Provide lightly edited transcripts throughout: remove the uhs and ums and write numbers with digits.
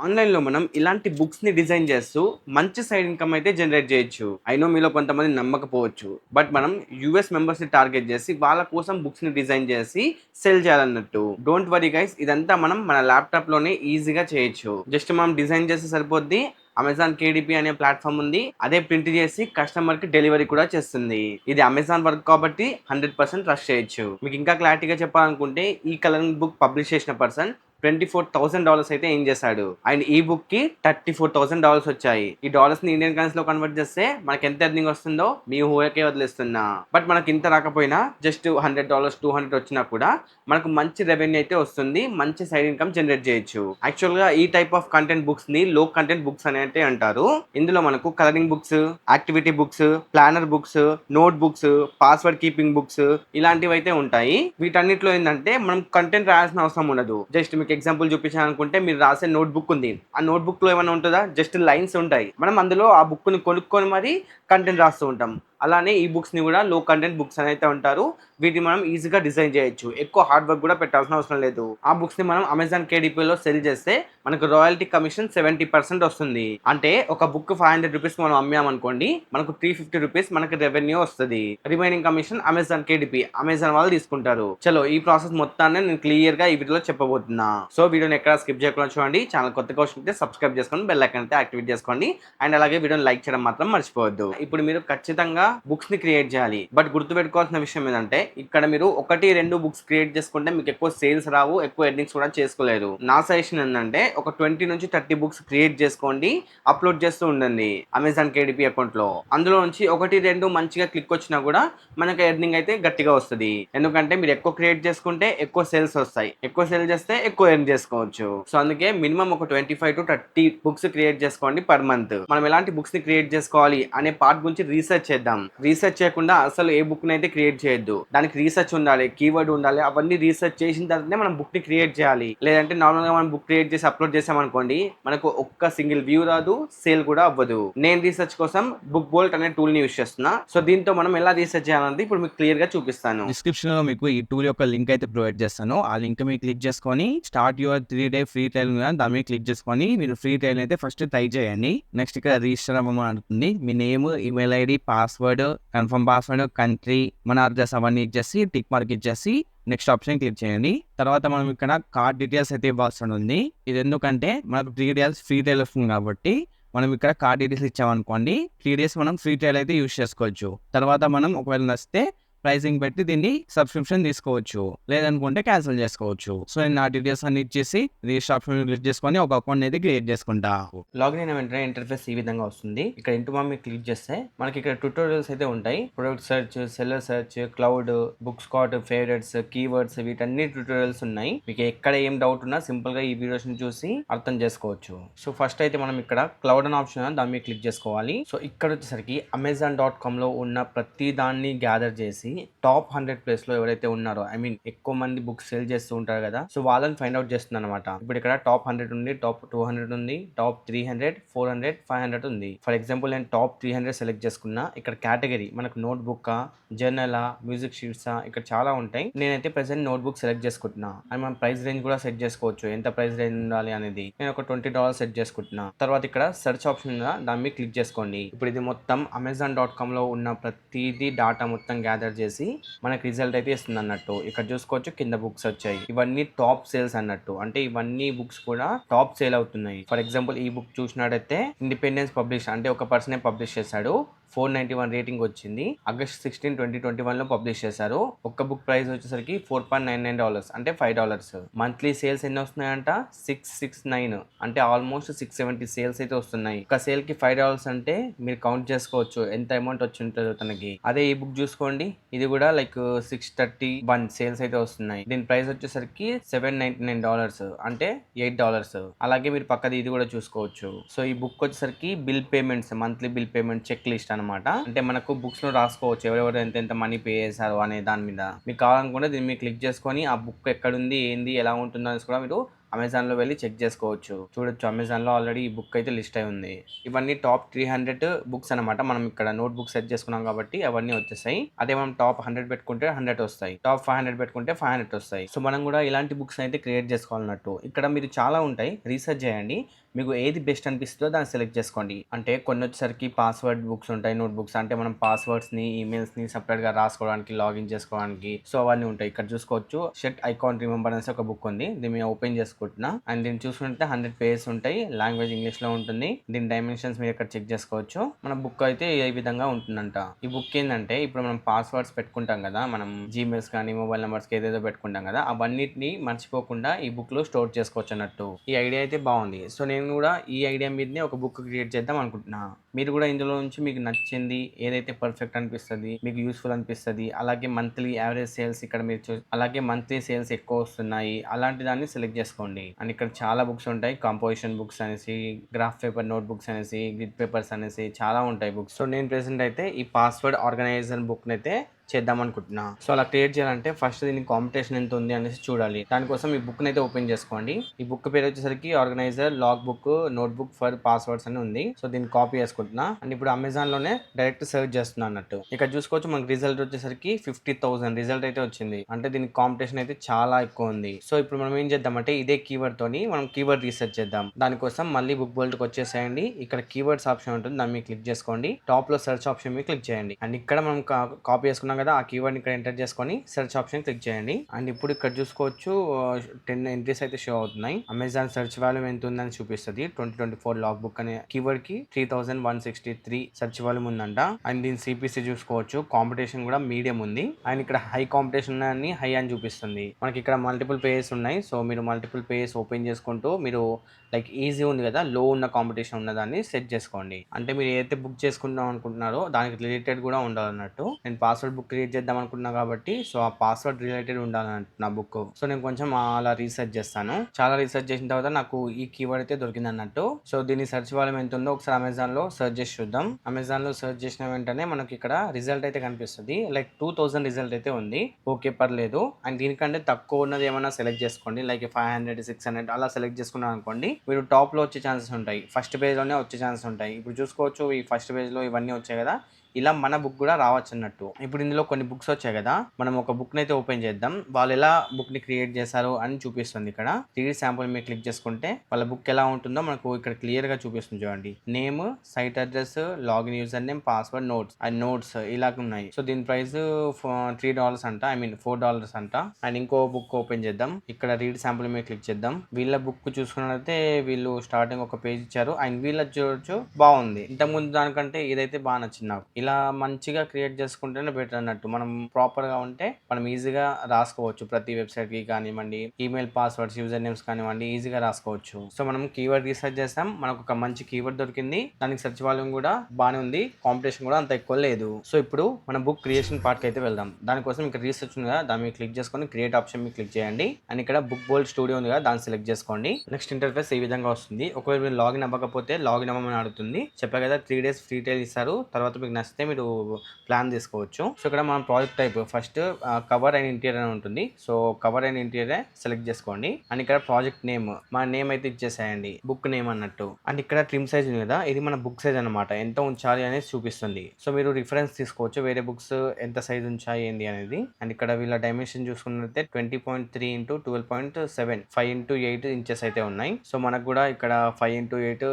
ఆన్‌లైన్‌లో మనం ఇలాంటి బుక్స్‌ని డిజైన్ చేస్తూ మంచి సైడ్ ఇన్‌కమ్ అయితే జనరేట్ చేయొచ్చు. ఐ నో మీలో కొంతమంది నమ్మకపోవచ్చు. బట్ మనం యూఎస్ మెంబర్స్‌ని టార్గెట్ చేసి వాళ్ళ కోసం బుక్స్‌ని డిజైన్ చేసి సేల్ చేయాలన్నట్టు. డోంట్ వర్రీ గైస్, ఇదంతా మనం మన ల్యాప్‌టాప్‌లోనే ఈజీగా చేయొచ్చు. జస్ట్ మనం డిజైన్ చేస్తే సరిపోద్ది. అమెజాన్ కేడీపీ అనే ప్లాట్‌ఫామ్ ఉంది. అదే ప్రింట్ చేసి కస్టమర్‌కి డెలివరీ కూడా చేస్తుంది. ఇది అమెజాన్ వర్క్ కాబట్టి 100% ట్రస్ట్ చేయొచ్చు. మీకు ఇంకా క్లారిటీగా చెప్పాలనుకుంటే ఈ కలరింగ్ బుక్ పబ్లిష్ చేసిన పర్సన్ $24,000 అయితే ఏం చేశాడు. అండ్ ఈ బుక్ కి $34,000 వచ్చాయి. ఈ డాలర్స్ ని ఇండియన్ కరెన్సీ లో కన్వర్ట్ చేస్తే మనకి ఎంత ఎర్నింగ్ వస్తుందో మీ ఊహకే వదిలేస్తున్నా. బట్ మనకి ఇంత రాకపోయినా జస్ట్ $100 200 వచ్చినా కూడా మనకు మంచి రెవెన్యూ అయితే వస్తుంది. మంచి సైడ్ ఇన్కమ్ జనరేట్ చేయొచ్చు. యాక్చువల్ గా ఈ టైప్ ఆఫ్ కంటెంట్ బుక్స్ ని లో కంటెంట్ బుక్స్ అని అయితే అంటారు. ఇందులో మనకు colouring books, activity books, planner books, note books, password keeping books ఇలాంటివి అయితే ఉంటాయి. వీటన్నిటిలో ఏంటంటే మనం కంటెంట్ రాయాల్సిన అవసరం ఉండదు. జస్ట్ మీకు ఎగ్జాంపుల్ చూపించాను అనుకుంటే, మీరు రాసే నోట్ బుక్ ఉంది. ఆ నోట్ బుక్ లో ఏమైనా ఉంటుందా? జస్ట్ లైన్స్ ఉంటాయి. మనం అందులో ఆ బుక్ ని కొనుక్కొని మరి కంటెంట్ రాస్తూ ఉంటాం. అలానే ఈ బుక్స్ ని కూడా లో కంటెంట్ బుక్స్ అని అయితే ఉంటారు. వీటిని మనం ఈజీగా డిజైన్ చేయొచ్చు. ఎక్కువ హార్డ్ వర్క్ కూడా పెట్టాల్సిన అవసరం లేదు. ఆ బుక్స్ ని మనం అమెజాన్ కేడీపీలో సెల్ చేస్తే మనకు రాయల్టీ కమిషన్ 70% వస్తుంది. అంటే ఒక బుక్ ₹500 మనం అమ్మామనుకోండి, మనకు ₹350 మనకి రెవెన్యూ వస్తుంది. Remaining commission Amazon KDP, Amazon వాళ్ళు తీసుకుంటారు. చలో ఈ ప్రాసెస్ మొత్తాన్ని నేను క్లియర్ గా ఈ వీడియోలో చెప్పబోతున్నా. సో వీడియోని ఎక్కడ స్కిప్ చేయకుండా చూడండి. ఛానల్ కొత్తగా వస్తుంటే సబ్స్క్రైబ్ చేసుకోండి, బెల్ ఐకాన్ అయితే యాక్టివేట్ చేసుకోండి. అండ్ అలాగే వీడియోని లైక్ చేయడం మాత్రం మర్చిపోవద్దు. ఇప్పుడు మీరు ఖచ్చితంగా బుక్స్ ని క్రియేట్ చేయాలి. బట్ గుర్తుపెట్టుకోవాల్సిన విషయం ఏంటంటే, ఇక్కడ మీరు 1-2 బుక్స్ క్రియేట్ చేసుకుంటే మీకు ఎక్కువ సేల్స్ రావు, ఎక్కువ ఎర్నింగ్స్ కూడా చేసుకోలేరు. నా సజెషన్ ఏంటంటే ఒక 20-30 బుక్స్ క్రియేట్ చేసుకోండి, అప్లోడ్ చేస్తూ ఉండండి అమెజాన్ కేడీపీ అకౌంట్ లో. అందులో నుంచి 1-2 మంచిగా క్లిక్ వచ్చినా కూడా మనకి ఎర్నింగ్ అయితే గట్టిగా వస్తుంది. ఎందుకంటే మీరు ఎక్కువ క్రియేట్ చేసుకుంటే ఎక్కువ సేల్స్ వస్తాయి, ఎక్కువ సేల్ చేస్తే ఎక్కువ ఎర్న్ చేసుకోవచ్చు. సో అందుకే మినిమం ఒక 25-30 బుక్స్ క్రియేట్ చేసుకోండి పర్ మంత్. మనం ఎలాంటి బుక్స్ ని క్రియేట్ చేసుకోవాలి అనే పార్ట్ గురించి రీసెర్చ్ చేద్దాం. రీసెర్చ్ చేయకుండా అసలు ఏ బుక్ ని అయితే క్రియేట్ చేయొద్దు. దానికి రీసెర్చ్ ఉండాలి, కీవర్డ్ ఉండాలి. అవన్నీ రీసెర్చ్ చేసిన తర్వాతనే మనం బుక్ ని క్రియేట్ చేయాలి. లేదంటే నార్మల్ గా మనం బుక్ క్రియేట్ చేసి అప్లోడ్ చేసాం అనుకోండి, మనకు ఒక్క సింగిల్ వ్యూ రాదు, సేల్ కూడా అవ్వదు. నేను రీసెర్చ్ కోసం బుక్ బోల్ట్ అనే టూల్ ని యూస్ చేస్తున్నా. సో దీంతో మనం ఎలా రీసెర్చ్ చేయాలన్నది ఇప్పుడు మీకు క్లియర్ గా చూపిస్తాను. డిస్క్రిప్షన్ లో మీకు ఈ టూల్ యొక్క లింక్ అయితే ప్రొవైడ్ చేస్తాను. ఆ లింక్ మీద క్లిక్ చేసుకొని start your 3-day free trial దాని మీద క్లిక్ చేసుకొని మీరు ఫ్రీ ట్రయల్ అయితే ఫస్ట్ ట్రై చేయండి. నెక్స్ట్ ఇక్కడ రిజిస్టర్ అవ్వమని అంటుంది. మీ name, email ID, password, confirm password, country, మన అడ్రస్ అవన్నీ ఇచ్చేసి టిక్ మార్క్ ఇచ్చేసి నెక్స్ట్ ఆప్షన్ క్లిక్ చేయండి. తర్వాత మనం ఇక్కడ కార్డ్ డీటెయిల్స్ అయితే ఇవ్వాల్సి ఉంది. ఇది ఎందుకంటే మనకు 3 days ఫ్రీ ట్రయల్ వస్తుంది కాబట్టి మనం ఇక్కడ కార్డ్ డీటెయిల్స్ ఇచ్చామనుకోండి, 3 days మనం ఫ్రీ ట్రయల్ అయితే యూస్ చేసుకోవచ్చు. తర్వాత మనం ఒకవేళ నచ్చితే ప్రైసింగ్ పెట్టి దీన్ని సబ్స్క్రిప్షన్ తీసుకోవచ్చు, లేదనుకుంటే క్యాన్సిల్ చేసుకోవచ్చు. సో నేను నా డీటెయిల్స్ అన్ని ఇచ్చేసి రిజిస్టర్ ఆప్షన్ క్లిక్ చేసుకొని ఒక అకౌంట్ అయితే క్రియేట్ చేసుకుంటా. లాగిన్ అయిన వెంటనే ఇంటర్ఫేస్ ఈ విధంగా వస్తుంది. ఇక్కడ ఇంటూ మమ్మీ క్లిక్ చేస్తే మనకి ఇక్కడ ట్యూటోరియల్స్ అయితే ఉంటాయి. Product search, seller search, cloud, book scout, favourites, keywords, వీటన్ని ట్యూటోరియల్స్ ఉన్నాయి. మీకు ఎక్కడ ఏం డౌట్ ఉన్నా సింపుల్ గా ఈ వీడియోస్ ని చూసి అర్థం చేసుకోవచ్చు. సో ఫస్ట్ అయితే మనం ఇక్కడ క్లౌడ్ అనే ఆప్షన్ దాని మీద క్లిక్ చేసుకోవాలి. సో ఇక్కడ వచ్చేసరికి Amazon.com లో ఉన్న ప్రతి దాన్ని గ్యాదర్ చేసి టాప్ 100 ప్లేస్ లో ఎవరైతే ఉన్నారో, ఐ మీన్ ఎక్కువ మంది బుక్స్ సేల్ చేస్తూ ఉంటారు కదా, సో వాళ్ళని ఫైండ్ అవుట్ చేస్తుంది అనమాట. ఇప్పుడు ఇక్కడ టాప్ 100 ఉంది, టాప్ 200 ఉంది, టాప్ 300, 400, 500 ఉంది. ఫర్ ఎగ్జాంపుల్ నేను టాప్ 300 సెలెక్ట్ చేసుకున్నా. ఇక్కడ కేటగిరీ మనకు note book, journal, music sheets, ఇక్కడ చాలా ఉంటాయి. నేనైతే ప్రెసెంట్ నోట్ బుక్ సెలెక్ట్ చేసుకుంటున్నా. అండ్ మనం ప్రైస్ రేంజ్ కూడా సెట్ చేసుకోవచ్చు, ఎంత ప్రైస్ రేంజ్ ఉండాలి అనేది. నేను ఒక $20 సెట్ చేసుకుంటున్నా. తర్వాత ఇక్కడ సెర్చ్ ఆప్షన్ ఉందా, దాని మీద క్లిక్ చేసుకోండి. ఇప్పుడు ఇది మొత్తం Amazon.com లో ఉన్న ప్రతిదీ డాటా మొత్తం గ్యాదర్ చేసి మనకి రిజల్ట్ అయితే ఇస్తుంది అన్నట్టు. ఇక్కడ చూసుకోవచ్చు కింద బుక్స్ వచ్చాయి. ఇవన్నీ టాప్ సేల్స్ అన్నట్టు. అంటే ఇవన్నీ బుక్స్ కూడా టాప్ సేల్ అవుతున్నాయి. ఫర్ ఎగ్జాంపుల్ ఈ బుక్ చూసినట్టయితే ఇండిపెండెన్స్ పబ్లిష్, అంటే ఒక పర్సనే పబ్లిష్ చేశాడు. 491 రేటింగ్ వచ్చింది. ఆగస్ట్ 16, 2021 లో పబ్లిష్ చేశారు. ఒక్క బుక్ ప్రైస్ వచ్చేసరికి $4.99, అంటే $5. మంత్లీ సేల్స్ ఎన్ని వస్తున్నాయంట, 669, అంటే ఆల్మోస్ట్ 670 సేల్స్ అయితే వస్తున్నాయి. ఒక సేల్ కి $5 అంటే మీరు కౌంట్ చేసుకోవచ్చు ఎంత అమౌంట్ వచ్చి ఉంటుందో తనకి. అదే ఈ బుక్ చూసుకోండి, ఇది కూడా లైక్ 631 సేల్స్ అయితే వస్తున్నాయి. దీని ప్రైస్ వచ్చేసరికి $799, అంటే $8. అలాగే మీరు పక్కది ఇది కూడా చూసుకోవచ్చు. సో ఈ బుక్ వచ్చేసరికి bill payments, monthly bill payment check list అనమాట. అంటే మనకు బుక్స్ లో రాసుకోవచ్చు ఎవరెవరు ఎంత మనీ పే చేశారు అనే దాని మీద. మీకు కావాలనుకుంటే దీన్ని మీరు క్లిక్ చేసుకొని ఆ బుక్ ఎక్కడుంది, ఏంది, ఎలా ఉంటుందో అనేసి కూడా మీరు అమెజాన్ లో వెళ్ళి చెక్ చేసుకోవచ్చు. చూడొచ్చు అమెజాన్ లో ఆల్రెడీ ఈ బుక్ అయితే లిస్ట్ అయి ఉంది. ఇవన్నీ టాప్ 300 బుక్స్ అనమాట. మనం ఇక్కడ నోట్ బుక్ సెట్ చేసుకున్నాం కాబట్టి అవన్నీ వచ్చేసాయి. అదే మనం టాప్ 100 పెట్టుకుంటే 100 వస్తాయి, టాప్ 500 పెట్టుకుంటే 500 వస్తాయి. సో మనం కూడా ఇలాంటి బుక్స్ అయితే క్రియేట్ చేసుకోవాలన్నట్టు. ఇక్కడ మీరు చాలా ఉంటాయి, రీసెర్చ్ చేయండి. మీకు ఏది బెస్ట్ అనిపిస్తుందో దాన్ని సెలెక్ట్ చేసుకోండి. అంటే కొన్ని వచ్చేసరికి పాస్వర్డ్ బుక్స్ ఉంటాయి, నోట్ బుక్స్ అంటే మనం పాస్వర్డ్స్ని ఈమెయిల్స్ని సపరేట్గా రాసుకోవడానికి, లాగిన్ చేసుకోవడానికి, సో అవన్నీ ఉంటాయి. ఇక్కడ చూసుకోవచ్చు షెట్ ఐకాన్ రిమెంబర్ అనేసి ఒక బుక్ ఉంది. దీన్ని మేము ఓపెన్ చేసుకుంటున్నా అండ్ దీన్ని చూసుకుంటే 100 పేజెస్ ఉంటాయి. లాంగ్వేజ్ ఇంగ్లీష్ లో ఉంటుంది. దీని డైమెన్షన్స్ మీరు ఇక్కడ చెక్ చేసుకోవచ్చు. మన బుక్ అయితే ఏ విధంగా ఉంటుందంట. ఈ బుక్ ఏంటంటే ఇప్పుడు మనం పాస్వర్డ్స్ పెట్టుకుంటాం కదా, మనం జీమెయిల్స్ కానీ మొబైల్ నెంబర్స్ ఏదేదో పెట్టుకుంటాం కదా, అవన్నిటిని మర్చిపోకుండా ఈ బుక్ లో స్టోర్ చేసుకోవచ్చు అన్నట్టు. ఈ ఐడియా అయితే బాగుంది. సో నేను కూడా ఈ ఐడియా మీదనే ఒక బుక్ క్రియేట్ చేద్దాం అనుకుంటున్నా. మీరు కూడా ఇందులో నుంచి మీకు నచ్చింది ఏదైతే పర్ఫెక్ట్ అనిపిస్తుంది, మీకు యూస్ఫుల్ అనిపిస్తుంది, అలాగే మంత్లీ యావరేజ్ సేల్స్ ఇక్కడ మీరు అలాగే మంత్లీ సేల్స్ ఎక్కువ వస్తున్నాయి, అలాంటి దాన్ని సెలెక్ట్ చేసుకోండి. అండ్ ఇక్కడ చాలా బుక్స్ ఉంటాయి. కంపోజిషన్ బుక్స్ అనేసి, గ్రాఫ్ పేపర్ నోట్ బుక్స్ అనేసి, గ్రిడ్ పేపర్స్ అనేసి చాలా ఉంటాయి బుక్స్. సో నేను ప్రెసెంట్ అయితే ఈ పాస్వర్డ్ ఆర్గనైజర్ బుక్ అయితే చేద్దాం అనుకుంటున్నా. సో అలా క్రియేట్ చేయాలంటే ఫస్ట్ దీనికి కాంపిటీషన్ ఎంత ఉంది అనేసి చూడాలి. దానికోసం ఈ బుక్ అయితే ఓపెన్ చేసుకోండి. ఈ బుక్ పేరు వచ్చేసరికి organiser log book note book for passwords అని ఉంది. సో దీన్ని కాపీ చేసుకుంటున్నా అండ్ ఇప్పుడు అమెజాన్ లోనే డైరెక్ట్ సెర్చ్ చేస్తున్నా అన్నట్టు. ఇక్కడ చూసుకోవచ్చు మనకి రిజల్ట్ వచ్చేసరికి 50,000 రిజల్ట్ అయితే వచ్చింది. అంటే దీనికి కాంపిటీషన్ అయితే చాలా ఎక్కువ ఉంది. సో ఇప్పుడు మనం ఏం చేద్దామంటే ఇదే కీవర్డ్ తోని మనం కీవర్డ్ రీసెర్చ్ చేద్దాం. దానికోసం మళ్ళీ బుక్ బోల్ట్ కి వచ్చేసేయండి. ఇక్కడ కీవర్డ్స్ ఆప్షన్ ఉంటుంది, దాన్ని మీరు క్లిక్ చేసుకోండి. టాప్ లో సెర్చ్ ఆప్షన్ మీద క్లిక్ చేయండి అండ్ ఇక్కడ మనం కాపీ చేసుకున్నాం కదా, ఆ కీవర్డ్ ఇక్కడ ఎంటర్ చేసుకొని సెర్చ్ ఆప్షన్ క్లిక్ చేయండి. అండ్ ఇప్పుడు ఇక్కడ చూసుకోవచ్చు 10 ఎంట్రీస్ అయితే షో అవుతున్నాయి. అమెజాన్ సెర్చ్ వాల్యూమ్ ఎంత ఉందని చూపిస్తుంది. 2024 లాగ్ బుక్ అనే కీవర్డ్ కి 3163 సెర్చ్ వాల్యూమ్ ఉందంట. అండ్ దీని సిపిసి చూసుకోవచ్చు, కాంపిటీషన్ కూడా మీడియం ఉంది. అండ్ ఇక్కడ హై కాంపిటీషన్ అని హై అని చూపిస్తుంది. మనకి ఇక్కడ మల్టిపుల్ పేజెస్ ఉన్నాయి. సో మీరు మల్టిపుల్ పేజెస్ ఓపెన్ చేసుకుంటూ మీరు లైక్ ఈజీ ఉంది కదా, లో ఉన్న కాంపిటీషన్ ఉన్నదాన్ని సెట్ చేసుకోండి. అంటే మీరు ఏదైతే బుక్ చేసుకుందాం అనుకుంటున్నారో దానికి రిలేటెడ్ కూడా ఉండాలన్నట్టు. నేను పాస్వర్డ్ బుక్ క్రియేట్ చేద్దాం అనుకుంటున్నా కాబట్టి సో ఆ పాస్వర్డ్ రిలేటెడ్ ఉండాలన్నట్టు నా బుక్. సో నేను కొంచెం అలా రీసెర్చ్ చేస్తాను. చాలా రీసెర్చ్ చేసిన తర్వాత నాకు ఈ కీవర్డ్ అయితే దొరికింది అన్నట్టు. సో దీని సెర్చ్ వాల్యూమ్ ఎంత ఉందో ఒకసారి అమెజాన్ లో సెర్చ్ చేసి చూద్దాం. అమెజాన్ లో సెర్చ్ చేసిన వెంటనే మనకి ఇక్కడ రిజల్ట్ అయితే కనిపిస్తుంది. లైక్ 2000 రిజల్ట్ అయితే ఉంది. ఓకే పర్లేదు. అండ్ దీనికంటే తక్కువ ఉన్నది ఏమైనా సెలెక్ట్ చేసుకోండి. లైక్ 500 600 అలా సెలెక్ట్ చేసుకున్నాం అనుకోండి, మీరు టాప్ లో వచ్చే ఛాన్సెస్ ఉంటాయి. ఫస్ట్ పేజ్ లోనే వచ్చే ఛాన్సెస్ ఉంటాయి. ఇప్పుడు చూసుకోవచ్చు ఈ ఫస్ట్ పేజ్ లో ఇవన్నీ వచ్చాయి కదా, ఇలా మన బుక్ కూడా రావచ్చు అన్నట్టు. ఇప్పుడు ఇందులో కొన్ని బుక్స్ వచ్చాయి కదా, మనం ఒక బుక్ అయితే ఓపెన్ చేద్దాం. వాళ్ళు ఎలా బుక్ ని క్రియేట్ చేశారు అని చూపిస్తుంది. ఇక్కడ 3D శాంపుల్ మీద క్లిక్ చేసుకుంటే వాళ్ళ బుక్ ఎలా ఉంటుందో మనకు ఇక్కడ క్లియర్ గా చూపిస్తుంది. చూడండి, name, site address, login user name, password, notes and notes ఇలాగ ఉన్నాయి. సో దీని ప్రైస్ $3 అంట, ఐ మీన్ $4 అంట. అండ్ ఇంకో బుక్ ఓపెన్ చేద్దాం. ఇక్కడ రీడ్ శాంపుల్ మీద క్లిక్ చేద్దాం. వీళ్ళ బుక్ చూసుకున్నట్లయితే వీళ్ళు స్టార్టింగ్ ఒక పేజ్ ఇచ్చారు అండ్ వీళ్ళ చూడొచ్చు బాగుంది. ఇంతకుముందు దానికంటే ఇదైతే బాగా నచ్చింది నాకు. ఇలా మంచిగా క్రియేట్ చేసుకుంటేనే బెటర్ అన్నట్టు. మనం ప్రాపర్ గా ఉంటే మనం ఈజీగా రాసుకోవచ్చు. ప్రతి వెబ్సైట్ కి కానివ్వండి, ఈమెయిల్ పాస్వర్డ్స్, యూజర్ నేమ్స్ కానివ్వండి, ఈజీగా రాసుకోవచ్చు. సో మనం కీవర్డ్ రీసెర్చ్ చేస్తాం, మనకు ఒక మంచి కీవర్డ్ దొరికింది, దానికి సెర్చ్ వాల్యూమ్ కూడా బాగానే ఉంది, కాంపిటీషన్ కూడా అంత ఎక్కువ లేదు. సో ఇప్పుడు మనం బుక్ క్రియేషన్ పార్ట్ కి అయితే వెళ్దాం. దానికోసం ఇక్కడ రీసెర్చ్ ఉంది కదా, దాని మీద క్లిక్ చేసుకొని క్రియేట్ ఆప్షన్ మీద క్లిక్ చేయండి. అండ్ ఇక్కడ బుక్ బోల్డ్ స్టూడియో ఉంది కదా, దాన్ని సెలెక్ట్ చేసుకోండి. నెక్స్ట్ ఇంటర్ఫేస్ ఈ విధంగా వస్తుంది. ఒకవేళ మీరు లాగిన్ అవ్వకపోతే లాగిన్ అవ్వమని అడుగుతుంది. చెప్పా కదా 3 days ఫ్రీ ట్రయల్ ఇస్తారు. తర్వాత మీకు నచ్చితే మీరు ప్లాన్ తీసుకోవచ్చు. సో ఇక్కడ మనం project type first cover and interior అని ఉంటుంది. So cover and interior select చేసుకోండి. అండ్ ఇక్కడ ప్రాజెక్ట్ నేమ్, మన నేమ్ అయితే ఇచ్చేసేయండి, బుక్ నేమ్ అన్నట్టు. అండ్ ఇక్కడ ట్రిమ్ సైజ్ ఉంది కదా, ఇది మన బుక్ సైజ్ అనమాట, ఎంత ఉంచాలి అనేది చూపిస్తుంది. సో మీరు రిఫరెన్స్ తీసుకోవచ్చు, వేరే బుక్స్ ఎంత సైజ్ ఉంచాలి ఏంది అనేది. అండ్ ఇక్కడ వీళ్ళ డైమెన్షన్ చూసుకున్నట్లయితే 20.3 x 12.7 5x8 ఇంచెస్ అయితే ఉన్నాయి. సో మనకు కూడా ఇక్కడ 5x8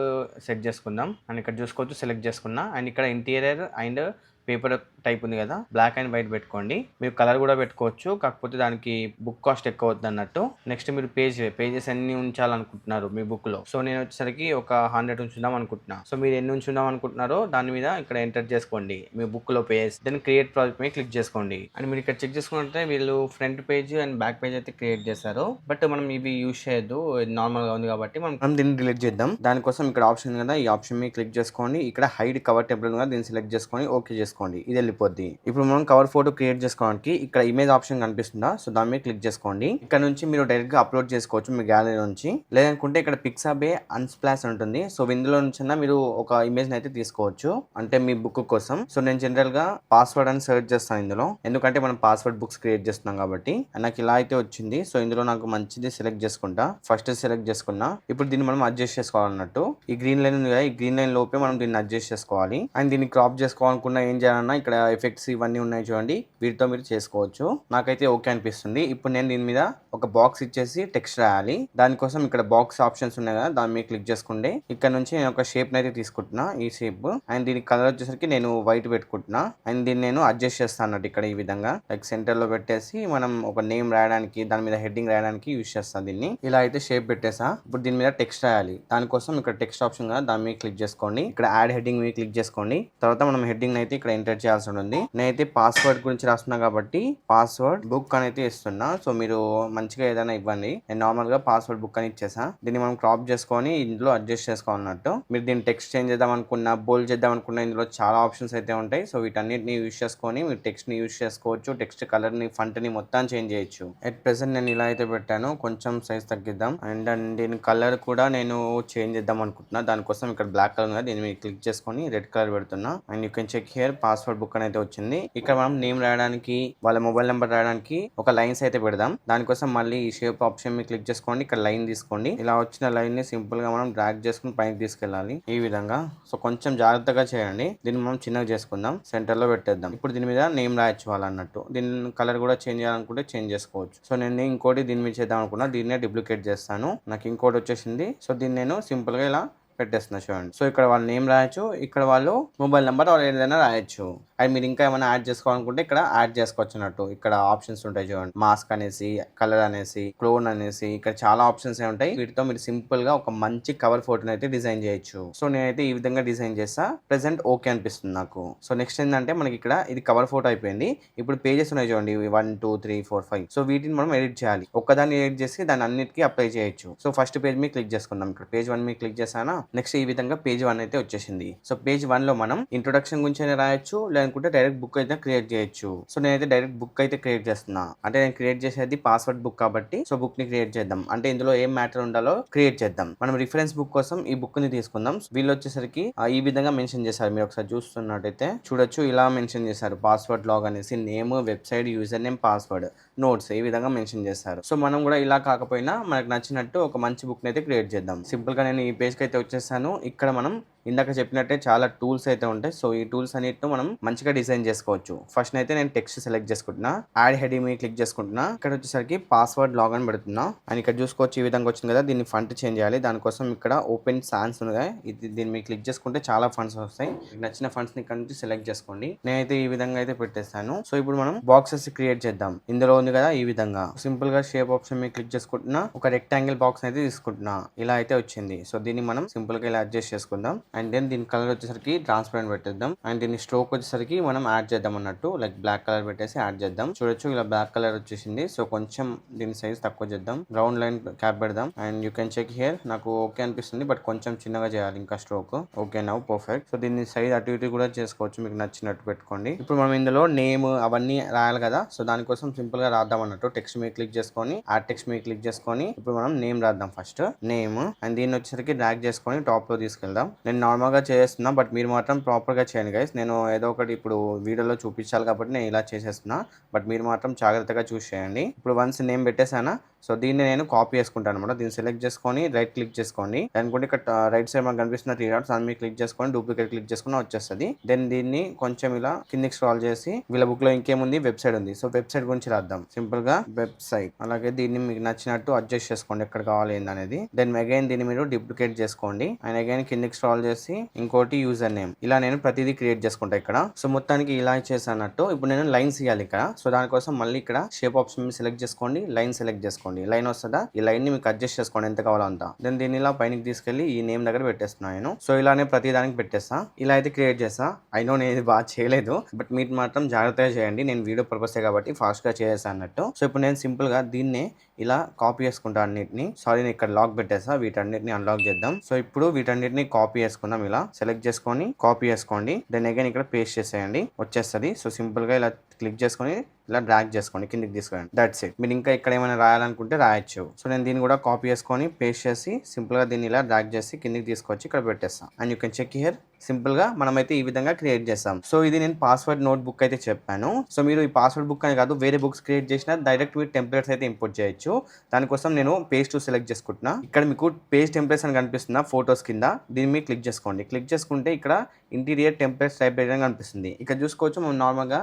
సెట్ చేసుకుందాం. అండ్ ఇక్కడ చూసుకోవచ్చు సెలెక్ట్ చేసుకున్నా. అండ్ ఇక్కడ ఇంటీరియర్ అండ్ పేపర్ టైప్ ఉంది కదా, బ్లాక్ అండ్ వైట్ పెట్టుకోండి. మీరు కలర్ కూడా పెట్టుకోవచ్చు, కాకపోతే దానికి బుక్ కాస్ట్ ఎక్కువ అవుతుంది అన్నట్టు. నెక్స్ట్ మీరు పేజెస్ ఎన్ని ఉంచాలనుకుంటున్నారు మీ బుక్ లో. సో నేను వచ్చేసరికి ఒక 100 ఉంచుదాం అనుకుంటున్నా. సో మీరు ఎన్ని ఉంచుదాం అనుకుంటున్నారో దాని మీద ఇక్కడ ఎంటర్ చేసుకోండి మీ బుక్ లో పేజ్. దెన్ క్రియేట్ ప్రాజెక్ట్ మీద క్లిక్ చేసుకోండి. అండ్ మీరు ఇక్కడ చెక్ చేసుకుంటే వీళ్ళు front page and back page అయితే క్రియేట్ చేశారు. బట్ మనం ఇవి యూజ్ చేయొద్దు, నార్మల్ గా ఉంది కాబట్టి మనం దీన్ని డిలీట్ చేద్దాం. దానికోసం ఇక్కడ ఆప్షన్ కదా, ఈ ఆప్షన్ మీద క్లిక్ చేసుకోండి. ఇక్కడ హైడ్ కవర్ టెంప్లెట్ కదా, దీన్ని సెలెక్ట్ చేసుకొని ఓకే చేసుకోండి. ఇది వెళ్ళిపోద్ది. ఇప్పుడు మనం కవర్ ఫోటో క్రియేట్ చేసుకోవడానికి ఇక్కడ ఇమేజ్ ఆప్షన్ కనిపిస్తుందా, సో దాని మీద క్లిక్ చేసుకోండి. ఇక్కడ నుంచి మీరు డైరెక్ట్ గా అప్లోడ్ చేసుకోవచ్చు మీ గ్యాలరీ నుంచి. లేదనుకుంటే ఇక్కడ పిక్సాబే అన్స్ప్లాష్ ఉంటుంది. సో ఇందులో నుంచి మీరు ఒక ఇమేజ్ అయితే తీసుకోవచ్చు, అంటే మీ బుక్ కోసం. సో నేను జనరల్ గా పాస్వర్డ్ అని సెర్చ్ చేస్తాను ఇందులో, ఎందుకంటే మనం పాస్వర్డ్ బుక్స్ క్రియేట్ చేస్తున్నాం కాబట్టి. నాకు ఇలా అయితే వచ్చింది. సో ఇందులో నాకు మంచిది సెలెక్ట్ చేసుకుంటా. ఫస్ట్ సెలెక్ట్ చేసుకున్నా. ఇప్పుడు దీన్ని మనం అడ్జస్ట్ చేసుకోవాలన్నట్టు. ఈ గ్రీన్ లైన్ ఉంది కదా, ఈ గ్రీన్ లైన్ లోపే మనం దీన్ని అడ్జస్ట్ చేసుకోవాలి. అండ్ దీన్ని క్రాప్ చేసుకోవాలనుకున్నా ఏం చేంజ్ చేయాలన్నా ఇక్కడ ఎఫెక్ట్స్ ఇవన్నీ ఉన్నాయి చూడండి, వీటితో మీరు చేసుకోవచ్చు. నాకైతే ఓకే అనిపిస్తుంది. ఇప్పుడు నేను దీని మీద ఒక బాక్స్ ఇచ్చేసి టెక్స్ట్ రాయాలి. దానికోసం ఇక్కడ బాక్స్ ఆప్షన్స్ ఉన్నాయి కదా, దాని మీద క్లిక్ చేసుకోండి. ఇక్కడ నుంచి నేను ఒక షేప్ అయితే తీసుకుంటున్నా, ఈ షేప్. అండ్ దీని కలర్ వచ్చేసరికి నేను వైట్ పెట్టుకుంటున్నా. అండ్ దీన్ని నేను అడ్జస్ట్ చేస్తాను అన్నట్టు ఇక్కడ ఈ విధంగా లైక్ సెంటర్ లో పెట్టేసి మనం ఒక నేమ్ రాయడానికి, దాని మీద హెడ్డింగ్ రాయడానికి యూజ్ చేస్తాను దీన్ని. ఇలా అయితే షేప్ పెట్టేసా. ఇప్పుడు దీని మీద టెక్స్ట్ రాయాలి. దానికోసం ఇక్కడ టెక్స్ట్ ఆప్షన్ కదా, దాని మీద క్లిక్ చేసుకోండి. ఇక్కడ యాడ్ హెడ్డింగ్ మీద క్లిక్ చేసుకోండి. తర్వాత మనం హెడ్డింగ్ అయితే ఇక్కడ ఎంటర్ చేయాల్సి ఉంటుంది. నేనైతే పాస్వర్డ్ గురించి రాస్తున్నా కాబట్టి పాస్వర్డ్ బుక్ అని అయితే ఇస్తున్నా. సో మీరు మంచిగా ఏదైనా ఇవ్వండి. నేను నార్మల్ గా పాస్వర్డ్ బుక్ అని ఇచ్చేసా. దీన్ని మనం క్రాప్ చేసుకొని ఇందులో అడ్జస్ట్ చేసుకోవాలన్నట్టు. మీరు దీన్ని టెక్స్ట్ చేంజ్ చేద్దాం అనుకున్నా, బోల్డ్ చేద్దాం అనుకున్నా, ఇందులో చాలా ఆప్షన్స్ అయితే ఉంటాయి. సో వీటన్నిటిని యూజ్ చేసుకొని మీరు టెక్స్ట్ ని యూజ్ చేసుకోవచ్చు. టెక్స్ట్ కలర్ ని, ఫంట్ ని మొత్తం చేంజ్ చేయొచ్చు. అట్ ప్రెసెంట్ నేను ఇలా అయితే పెట్టాను. కొంచెం సైజ్ తగ్గిద్దాం. అండ్ దీని కలర్ కూడా నేను చేంజ్ చేద్దాం అనుకుంటున్నా. దానికోసం ఇక్కడ బ్లాక్ కలర్ ఉంది, దీన్ని క్లిక్ చేసుకొని రెడ్ కలర్ పెడుతున్నా. And you can check here password book అని అయితే వచ్చింది. ఇక్కడ మనం నేమ్ రాయడానికి, వాళ్ళ మొబైల్ నెంబర్ రాయడానికి ఒక లైన్స్ అయితే పెడదాం. దానికోసం మళ్ళీ ఈ షేప్ ఆప్షన్ మీద క్లిక్ చేసుకోండి. ఇక్కడ లైన్ తీసుకోండి. ఇలా వచ్చిన లైన్ ని సింపుల్ గా మనం డ్రాగ్ చేసుకుని పైకి తీసుకెళ్ళాలి ఈ విధంగా. సో కొంచెం జాగ్రత్తగా చేయండి. దీన్ని మనం చిన్నగా చేసుకుందాం, సెంటర్ లో పెట్టేద్దాం. ఇప్పుడు దీని మీద నేమ్ రాయొచ్చు వాళ్ళన్నట్టు. దీని కలర్ కూడా చేంజ్ చేయాలనుకుంటే చేంజ్ చేసుకోవచ్చు. సో నేను ఇంకోటి దీని మీద చేద్దాం అనుకున్నా, దీన్నే డూప్లికేట్ చేస్తాను. నాకు ఇంకోటి వచ్చేసింది. సో దీన్ని నేను సింపుల్ గా ఇలా పెట్టేస్తున్నా చూడండి. సో ఇక్కడ వాళ్ళ నేమ్ రాయొచ్చు, ఇక్కడ వాళ్ళు మొబైల్ నెంబర్ వాళ్ళు ఏదైనా రాయొచ్చు. అండ్ మీరు ఇంకా ఏమైనా యాడ్ చేసుకోవాలనుకుంటే ఇక్కడ యాడ్ చేసుకోవచ్చు అన్నట్టు. ఇక్కడ ఆప్షన్స్ ఉంటాయి చూడండి, మాస్క్ అనేసి, కలర్ అనేసి, క్లోన్ అనేసి, ఇక్కడ చాలా ఆప్షన్స్ ఉంటాయి. వీటితో మీరు సింపుల్ గా ఒక మంచి కవర్ ఫోటోని అయితే డిజైన్ చేయొచ్చు. సో నేనైతే ఈ విధంగా డిజైన్ చేస్తా. ప్రెసెంట్ ఓకే అనిపిస్తుంది నాకు. సో నెక్స్ట్ ఏంటంటే మనకి ఇక్కడ ఇది కవర్ ఫోటో అయిపోయింది. ఇప్పుడు పేజెస్ ఉన్నాయి చూడండి, 1 2 3 4 5. సో వీటిని మనం ఎడిట్ చేయాలి. ఒక్కదాన్ని ఎడిట్ చేసి దాన్ని అన్నిటికీ అప్లై చేయొచ్చు. సో ఫస్ట్ పేజ్ మీద క్లిక్ చేసుకుందాం. ఇక్కడ పేజ్ 1 మీద క్లిక్ చేసానా. నెక్స్ట్ ఈ విధంగా పేజ్ 1 అయితే వచ్చేసింది. సో పేజ్ 1 లో మనం ఇంట్రొడక్షన్ గురించి అయినా రాయొచ్చు, లేకుంటే డైరెక్ట్ బుక్ అయితే క్రియేట్ చేయొచ్చు. సో నేనైతే డైరెక్ట్ బుక్ అయితే క్రియేట్ చేస్తున్నా. అంటే నేను క్రియేట్ చేసేది పాస్వర్డ్ బుక్ కాబట్టి సో బుక్ ని క్రియేట్ చేద్దాం. అంటే ఇందులో ఏం మ్యాటర్ ఉండాలో క్రియేట్ చేద్దాం. మనం రిఫరెన్స్ బుక్ కోసం ఈ బుక్ ని తీసుకుందాం. వీళ్ళు వచ్చేసరికి ఈ విధంగా మెన్షన్ చేశారు. మీరు ఒకసారి చూస్తున్నట్టయితే చూడొచ్చు, ఇలా మెన్షన్ చేశారు. పాస్వర్డ్ లాగ్ అనేసి, name, website, user name, password, notes ఈ విధంగా మెన్షన్ చేశారు. సో మనం కూడా ఇలా కాకపోయినా మనకు నచ్చినట్టు ఒక మంచి బుక్ అయితే క్రియేట్ చేద్దాం. సింపుల్ గా నేను ఈ పేజ్ కి అయితే వచ్చేసాను. ఇక్కడ మనం ఇందాక చెప్పినట్టే చాలా టూల్స్ అయితే ఉంటాయి. సో ఈ టూల్స్ అన్నిటిని మనం మంచిగా డిజైన్ చేసుకోవచ్చు. ఫస్ట్ అయితే నేను టెక్స్ట్ సెలెక్ట్ చేసుకుంటున్నా, యాడ్ హెడింగ్ మీద క్లిక్ చేసుకుంటున్నా. ఇక్కడ వచ్చేసరికి పాస్వర్డ్ లాగ్ అని పెడుతున్నా. అండ్ ఇక్కడ చూసుకోవచ్చు ఈ విధంగా వచ్చింది కదా, దీన్ని ఫంట్ చేంజ్ చేయాలి. దానికోసం ఇక్కడ ఓపెన్ సాన్స్ ఉన్నాయి, దీని మీద క్లిక్ చేసుకుంటే చాలా ఫండ్స్ వస్తాయి. నచ్చిన ఫండ్స్ ని ఇక్కడ నుంచి సెలెక్ట్ చేసుకోండి. నేనైతే ఈ విధంగా అయితే పెట్టేస్తాను. సో ఇప్పుడు మనం బాక్సెస్ క్రియేట్ చేద్దాం. ఇందులో ఉంది కదా ఈ విధంగా సింపుల్ గా షేప్ ఆప్షన్ మీద క్లిక్ చేసుకుంటున్నా. ఒక రెక్టాంగిల్ బాక్స్ అయితే తీసుకుంటున్నా. ఇలా అయితే వచ్చింది. సో దీన్ని మనం సింపుల్ గా ఇలా అడ్జస్ట్ చేసుకుందాం. అండ్ దెన్ దీని కలర్ వచ్చేసరికి ట్రాన్స్పరెంట్ పెట్టేద్దాం. అండ్ దీని స్ట్రోక్ వచ్చేసరికి మనం యాడ్ చేద్దాం అన్నట్టు, లైక్ బ్లాక్ కలర్ పెట్టేసి యాడ్ చేద్దాం. చూడొచ్చు ఇలా బ్లాక్ కలర్ వచ్చేసింది. సో కొంచెం దీని సైజ్ తక్కువ చేద్దాం, రౌండ్ లైన్ క్యాప్ పెడదాం. And you can check here. నాకు ఓకే అనిపిస్తుంది, బట్ కొంచెం చిన్నగా చేయాలి ఇంకా stroke. Okay now perfect. So దీన్ని సైజ్ అటు ఇటు కూడా చేసుకోవచ్చు, మీకు నచ్చినట్టు పెట్టుకోండి. ఇప్పుడు మనం ఇందులో నేమ్ అవన్నీ రాయాలి కదా, సో దానికోసం సింపుల్ గా రాద్దాం అన్నట్టు. టెక్స్ట్ మీద క్లిక్ చేసుకొని యాడ్ టెక్స్ట్ మీద క్లిక్ చేసుకొని ఇప్పుడు మనం నేమ్ రాద్దాం. First name. అండ్ దీన్ని వచ్చేసరికి డ్రాగ్ చేసుకొని టాప్ లో తీసుకెళ్దాం. నేను నార్మల్ గా చేస్తున్నా, బట్ మీరు మాత్రం ప్రాపర్ గా చేయండి గైస్. నేను ఏదో ఒకటి ఇప్పుడు వీడియోలో చూపించాలి కాబట్టి నేను ఇలా చేసేస్తున్నా, బట్ మీరు మాత్రం జాగ్రత్తగా చూస్ చేయండి. ఇప్పుడు వన్స్ నేమ్ పెట్టేసానా. సో దీన్ని నేను కాపీ చేసుకుంటాను అనమాట. దీన్ని సెలెక్ట్ చేసుకొని రైట్ క్లిక్ చేసుకోండి. అనుకుంటే ఇక్కడ రైట్ సైడ్ మనకు కనిపిస్తున్న 3 డాట్స్ దాని మీద క్లిక్ చేసుకొని డూప్లికేట్ క్లిక్ చేసుకుని వచ్చేస్తుంది. దెన్ దీన్ని కొంచెం ఇలా కిందికి స్క్రాల్ చేసి వీళ్ళ బుక్ లో ఇంకేముంది, వెబ్సైట్ ఉంది. సో వెబ్సైట్ గురించి రాద్దాం సింపుల్ గా వెబ్సైట్. అలాగే దీన్ని మీకు నచ్చినట్టు అడ్జస్ట్ చేసుకోండి ఎక్కడ కావాలి ఏందనేది. దెన్ అగైన్ దీన్ని మీరు డూప్లికేట్ చేసుకోండి. అండ్ అగైన్ కిందికి స్క్రాల్ చేసి ఇంకోటి యూజర్ నేమ్. ఇలా నేను ప్రతిదీ క్రియేట్ చేసుకుంటా ఇక్కడ. సో మొత్తానికి ఇలా చేసానట్టు. ఇప్పుడు నేను లైన్స్ ఇవ్వాలి ఇక్కడ. సో దానికోసం మళ్ళీ ఇక్కడ షేప్ ఆప్షన్ సెలెక్ట్ చేసుకోండి, లైన్ సెలెక్ట్ చేసుకోండి. లైన్ వస్తుందా, ఈ లైన్ ని మీకు అడ్జస్ట్ చేసుకోండి ఎంత కావాలో అంత. దెన్ దీన్ని ఇలా పైనకి తీసుకెళ్లి ఈ నేమ్ దగ్గర పెట్టేస్తున్నాను నేను. సో ఇలానే ప్రతి దానికి పెట్టేస్తా. ఇలా అయితే క్రియేట్ చేస్తా. ఐ నో నేను ఇది బాగా చేయలేదు, బట్ మీరు మాత్రం జాగ్రత్తగా చేయండి. నేను వీడియో పర్పస్ కాబట్టి ఫాస్ట్ గా చేసేసాను అన్నట్టు. సో ఇప్పుడు నేను సింపుల్ గా దీన్నే ఇలా కాపీ చేసుకుంటా అన్నిటిని. సారీ నేను ఇక్కడ లాక్ పెట్టేసా, వీటన్నిటిని అన్లాక్ చేద్దాం. సో ఇప్పుడు వీటన్నిటిని కాపీ చేసుకుందాం. ఇలా సెలెక్ట్ చేసుకొని కాపీ చేసుకోండి. దెన్ అగైన్ ఇక్కడ పేస్ట్ చేసేయండి, వచ్చేస్తుంది. సో సింపుల్ గా ఇలా క్లిక్ చేసుకొని ఇలా డ్రాగ్ చేసుకోండి, కిందికి తీసుకురండి. That's it. మీరు ఇంకా ఇక్కడ ఏమైనా రాయాలనుకుంటే రాయొచ్చు. సో నేను దీన్ని కూడా కాపీ చేసుకొని పేస్ట్ చేసి సింపుల్గా దీన్ని ఇలా డ్రాగ్ చేసి కిందికి తీసుకొచ్చి ఇక్కడ పెట్టేస్తాను. And you can check here. సింపుల్గా మనమైతే ఈ విధంగా క్రియేట్ చేస్తాం. సో ఇది నేను పాస్వర్డ్ నోట్ బుక్ అయితే చెప్పాను. సో మీరు ఈ పాస్వర్డ్ బుక్ అని కాదు, వేరే బుక్స్ క్రియేట్ చేసినా డైరెక్ట్ విత్ టెంప్లెట్స్ అయితే ఇంపోర్ట్ చేయొచ్చు. దానికోసం నేను పేజ్ 2 సెలెక్ట్ చేసుకుంటున్నా. ఇక్కడ మీకు పేజ్ టెంప్లెట్స్ అని కనిపిస్తుందా ఫోటోస్ కింద, దీన్ని మీరు క్లిక్ చేసుకోండి. క్లిక్ చేసుకుంటే ఇక్కడ ఇంటీరియర్ టెంప్లెట్స్ లైబ్రరీ అని కనిపిస్తుంది. ఇక్కడ చూసుకోవచ్చు మనం నార్మల్గా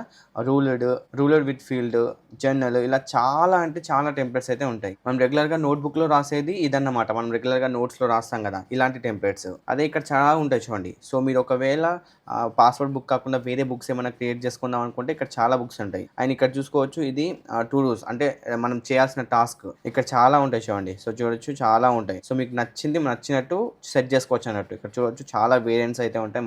రూలర్ విత్ ఫీల్డ్, జర్నల్, ఇలా చాలా అంటే చాలా టెంప్లెట్స్ అయితే ఉంటాయి. మనం రెగ్యులర్గా నోట్బుక్లో రాసేది ఇదన్నమాట. మనం రెగ్యులర్గా నోట్స్లో రాస్తాం కదా, ఇలాంటి టెంప్లెట్స్. అదే ఇక్కడ చాలా ఉంటాయి చూడండి. సో మీరు ఒకవేళ పాస్వర్డ్ బుక్ కాకుండా వేరే బుక్స్ ఏమైనా క్రియేట్ చేసుకుందాం అనుకుంటే ఇక్కడ చాలా బుక్స్ ఉంటాయి. అండ్ ఇక్కడ చూసుకోవచ్చు ఇది టు డూస్, అంటే మనం చేయాల్సిన టాస్క్. ఇక్కడ చాలా ఉంటాయి చూడండి. సో చూడొచ్చు చాలా ఉంటాయి. సో మీకు నచ్చినట్టు సెట్ చేసుకోవచ్చు అన్నట్టు. ఇక్కడ చూడొచ్చు చాలా వేరియంట్స్ అయితే ఉంటాయి,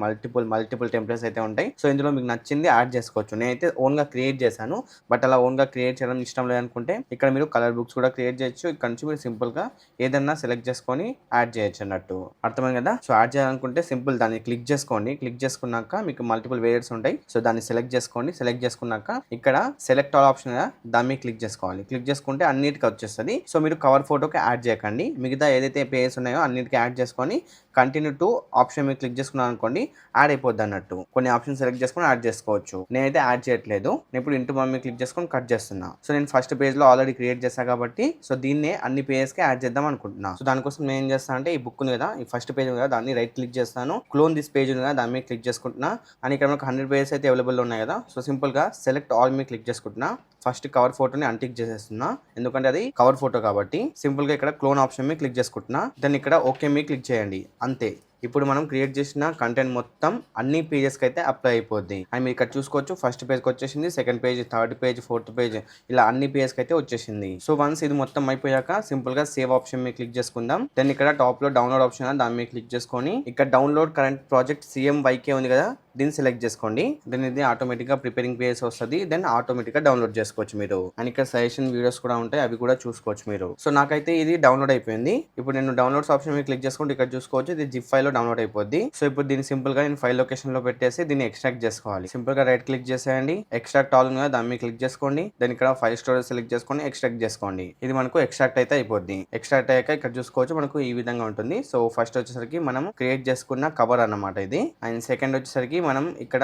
మల్టిపుల్ టెంప్లెట్స్ అయితే ఉంటాయి. సో ఇందులో మీకు నచ్చింది యాడ్ చేసుకోవచ్చు. నేనైతే ఓన్గా క్రియేట్ చేశాను, బట్ అలా ఓన్గా క్రియేట్ చేయడం ఇష్టం లేదనుకుంటే ఇక్కడ మీరు కలర్ బుక్స్ కూడా క్రియేట్ చేయొచ్చు. ఇక్కడ నుంచి మీరు సింపుల్గా ఏదన్నా సెలెక్ట్ చేసుకొని యాడ్ చేయొచ్చు అన్నట్టు. అర్థమైంది కదా. సో యాడ్ చేయాలనుకుంటే సింపుల్ దాన్ని క్లిక్ చేసుకోండి. క్లిక్ చేసుకున్నాక మీకు మల్టిపుల్ వేరియంట్స్ ఉంటాయి. సో దాన్ని సెలెక్ట్ చేసుకోండి. సెలెక్ట్ చేసుకున్నాక ఇక్కడ సెలెక్ట్ ఆల్ ఆప్షన్ దాన్ని మీద క్లిక్ చేసుకోవాలి. క్లిక్ చేసుకుంటే అన్నిటికీ వచ్చేస్తుంది. సో మీరు కవర్ ఫోటోకి యాడ్ చేయకండి, మిగతా ఏదైతే పేజెస్ ఉన్నాయో అన్నిటికీ యాడ్ చేసుకొని కంటిన్యూ టు ఆప్షన్ మీద క్లిక్ చేసుకున్నాను అనుకోండి, యాడ్ అయిపోద్ది అన్నట్టు. కొన్ని ఆప్షన్ సెలెక్ట్ చేసుకొని యాడ్ చేసుకోవచ్చు. నేనైతే యాడ్ చేయట్లేదు. నేను ఇప్పుడు ఇంటూ మమ్మీ క్లిక్ చేసుకొని కట్ చేస్తున్నా. సో నేను ఫస్ట్ పేజ్లో ఆల్రెడీ క్రియేట్ చేశాను కాబట్టి సో దీన్నే అన్ని పేజెస్కి యాడ్ చేద్దాం అనుకుంటున్నా. సో దానికోసం నేను ఏం చేస్తాను అంటే ఈ బుక్ ఉంది కదా, ఈ ఫస్ట్ పేజ్ ఉంది కదా, దాన్ని రైట్ క్లిక్ చేస్తాను. క్లోన్ దిస్ పేజ్ ఉంది కదా, దాని మీద క్లిక్ చేసుకుంటున్నా. అని ఇక్కడ మనకు 100 పేజెస్ అయితే అవైలబుల్ ఉన్నాయి కదా. సో సింపుల్గా సెలెక్ట్ ఆల్ మీద క్లిక్ చేసుకుంటున్నా. ఫస్ట్ కవర్ ఫోటోని అన్టిక్ చేసేస్తున్నా, ఎందుకంటే అది కవర్ ఫోటో కాబట్టి. సింపుల్గా ఇక్కడ క్లోన్ ఆప్షన్ మీద క్లిక్ చేసుకుంటున్నా. దాన్ని ఇక్కడ ఓకే మీద క్లిక్ చేయండి, అంతే. ఇప్పుడు మనం క్రియేట్ చేసిన కంటెంట్ మొత్తం అన్ని పేజెస్కి అయితే అప్లై అయిపోద్ది. అండ్ మీరు ఇక్కడ చూసుకోవచ్చు ఫస్ట్ పేజ్కి వచ్చేసింది, second page, third page, fourth page, ఇలా అన్ని పేజ్కి అయితే వచ్చేసింది. సో వన్స్ ఇది మొత్తం అయిపోయాక సింపుల్గా సేవ్ ఆప్షన్ మీద క్లిక్ చేసుకుందాం. దెన్ ఇక్కడ టాప్లో డౌన్లోడ్ ఆప్షన్ దాని మీద క్లిక్ చేసుకొని ఇక్కడ డౌన్లోడ్ కరెంట్ ప్రాజెక్ట్ CMYK ఉంది కదా, దీన్ని సెలెక్ట్ చేసుకోండి. దెన్ ఇది ఆటోమేటిక్గా ప్రిపేరింగ్ పేజెస్ వస్తుంది. దెన్ ఆటోమేటిక్గా డౌన్లోడ్ చేసుకోవచ్చు మీరు. అండ్ ఇక్కడ సజెషన్ వీడియోస్ కూడా ఉంటాయి, అవి కూడా చూసుకోవచ్చు మీరు. సో నాకైతే ఇది డౌన్లోడ్ అయిపోయింది. ఇప్పుడు నేను డౌన్లోడ్స్ ఆప్షన్ మీద క్లిక్ చేసుకుంటే ఇక్కడ చూసుకోవచ్చు ఇది జిప్ ఫైల్ డౌన్లోడ్ అయిపోద్ది. సో ఇప్పుడు దీన్ని సింపుల్ గా నేను ఫైల్ లొకేషన్ లో పెట్టేసి దీన్ని ఎక్స్ట్రాక్ట్ చేసుకోవాలి. సింపుల్ గా రైట్ క్లిక్ చేసేయండి, ఎక్స్ట్రాక్ట్ ఆల్ ఉంది, దాని మీద క్లిక్ చేసుకోండి. దాని ఇక్కడ ఫైల్ స్టోరేజ్ సెలెక్ట్ చేసుకొని ఎక్స్ట్రాక్ట్ చేసుకోండి. ఇది మనకు ఎక్స్ట్రాక్ట్ అయితే అయిపోద్ది. ఎక్స్ట్రాక్ట్ అయ్యాక ఇక్కడ చూసుకోవచ్చు మనకు ఈ విధంగా ఉంటుంది. సో ఫస్ట్ వచ్చేసరికి మనం క్రియేట్ చేసుకున్న కవర్ అన్నమాట ఇది. అండ్ సెకండ్ వచ్చేసరికి మనం ఇక్కడ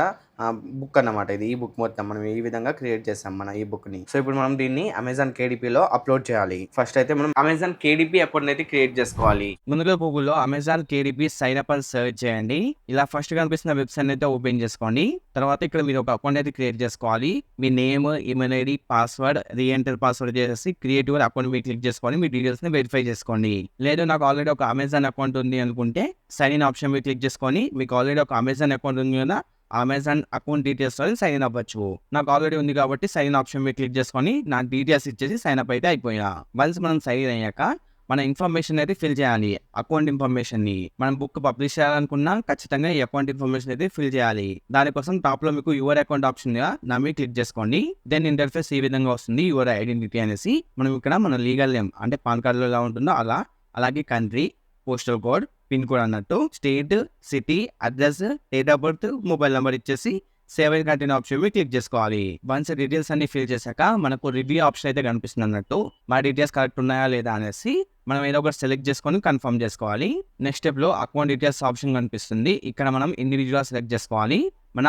బుక్ అన్నమాట ఇది. ఈ బుక్ మొత్తం మనం ఈ విధంగా క్రియేట్ చేస్తాం మన ఈ బుక్ ని. సో ఇప్పుడు మనం దీన్ని అమెజాన్ KDP లో అప్లోడ్ చేయాలి. ఫస్ట్ అయితే మనం అమెజాన్ KDP అకౌంట్ అయితే క్రియేట్ చేసుకోవాలి. ముందుగా గూగుల్లో అమెజాన్ KDP సైన్ అప్ అని సెర్చ్ చేయండి. ఇలా ఫస్ట్ కనిపిస్తున్న వెబ్సైట్ అయితే ఓపెన్ చేసుకోండి. తర్వాత ఇక్కడ మీరు ఒక అకౌంట్ అయితే క్రియేట్ చేసుకోవాలి. మీ name, email ID, password, reenter password చేసి క్రియేట్ యువర్ అకౌంట్ మీద క్లిక్ చేసుకొని మీ డీటెయిల్స్ ని వెరిఫై చేసుకోండి. లేదు నాకు ఆల్రెడీ ఒక అమెజాన్ అకౌంట్ ఉంది అనుకుంటే సైన్ ఇన్ ఆప్షన్ మీద క్లిక్ చేసుకొని మీకు ఆల్రెడీ ఒక అమెజాన్ అకౌంట్ ఉంది కదా, Amazon account details sign in అవ్వచ్చు. నాకు ఆల్రెడీ ఉంది కాబట్టి సైన్ ఇన్ ఆప్షన్ మీద క్లిక్ చేసుకొని నా డీటెయిల్స్ ఇచ్చేసి సైన్ అప్ అయితే అయిపోయా. వన్స్ మనం సైన్ ఇన్ అయ్యాక మన ఇన్ఫర్మేషన్ అయితే ఫిల్ చేయాలి. అకౌంట్ ఇన్ఫర్మేషన్ ని మనం బుక్ పబ్లిష్ చేయాలనుకున్నా ఖచ్చితంగా ఈ అకౌంట్ ఇన్ఫర్మేషన్ అయితే ఫిల్ చేయాలి. దానికోసం టాప్ లో మీకు యువర్ అకౌంట్ ఆప్షన్ నా మీద క్లిక్ చేసుకోండి. దెన్ ఇంటర్ఫేస్ ఈ విధంగా వస్తుంది, యువర్ ఐడెంటిటీ అనేసి. మనం ఇక్కడ మన లీగల్ నేమ్ అంటే పాన్ కార్డులో ఎలా ఉంటుందో అలా, అలాగే country, postal code, pin code అన్నట్టు, state, city, address, date of birth, mobile number ఇచ్చేసి సేవ్ అండ్ కంటిన్యూ ఆప్షన్ మీద క్లిక్ చేసుకోవాలి. వన్స్ డీటెయిల్స్ అన్ని ఫిల్ చేశాక మనకు రివ్యూ ఆప్షన్ అయితే కనిపిస్తుంది అన్నట్టు. మన డీటెయిల్స్ కరెక్ట్ ఉన్నాయా లేదా అనేసి మనం ఏదో ఒకటి సెలెక్ట్ చేసుకొని కన్ఫర్మ్ చేసుకోవాలి. నెక్స్ట్ స్టెప్ లో అకౌంట్ డీటెయిల్స్ ఆప్షన్ కనిపిస్తుంది. ఇక్కడ మనం ఇండివిజువల్ సెలెక్ట్ చేసుకోవాలి. మన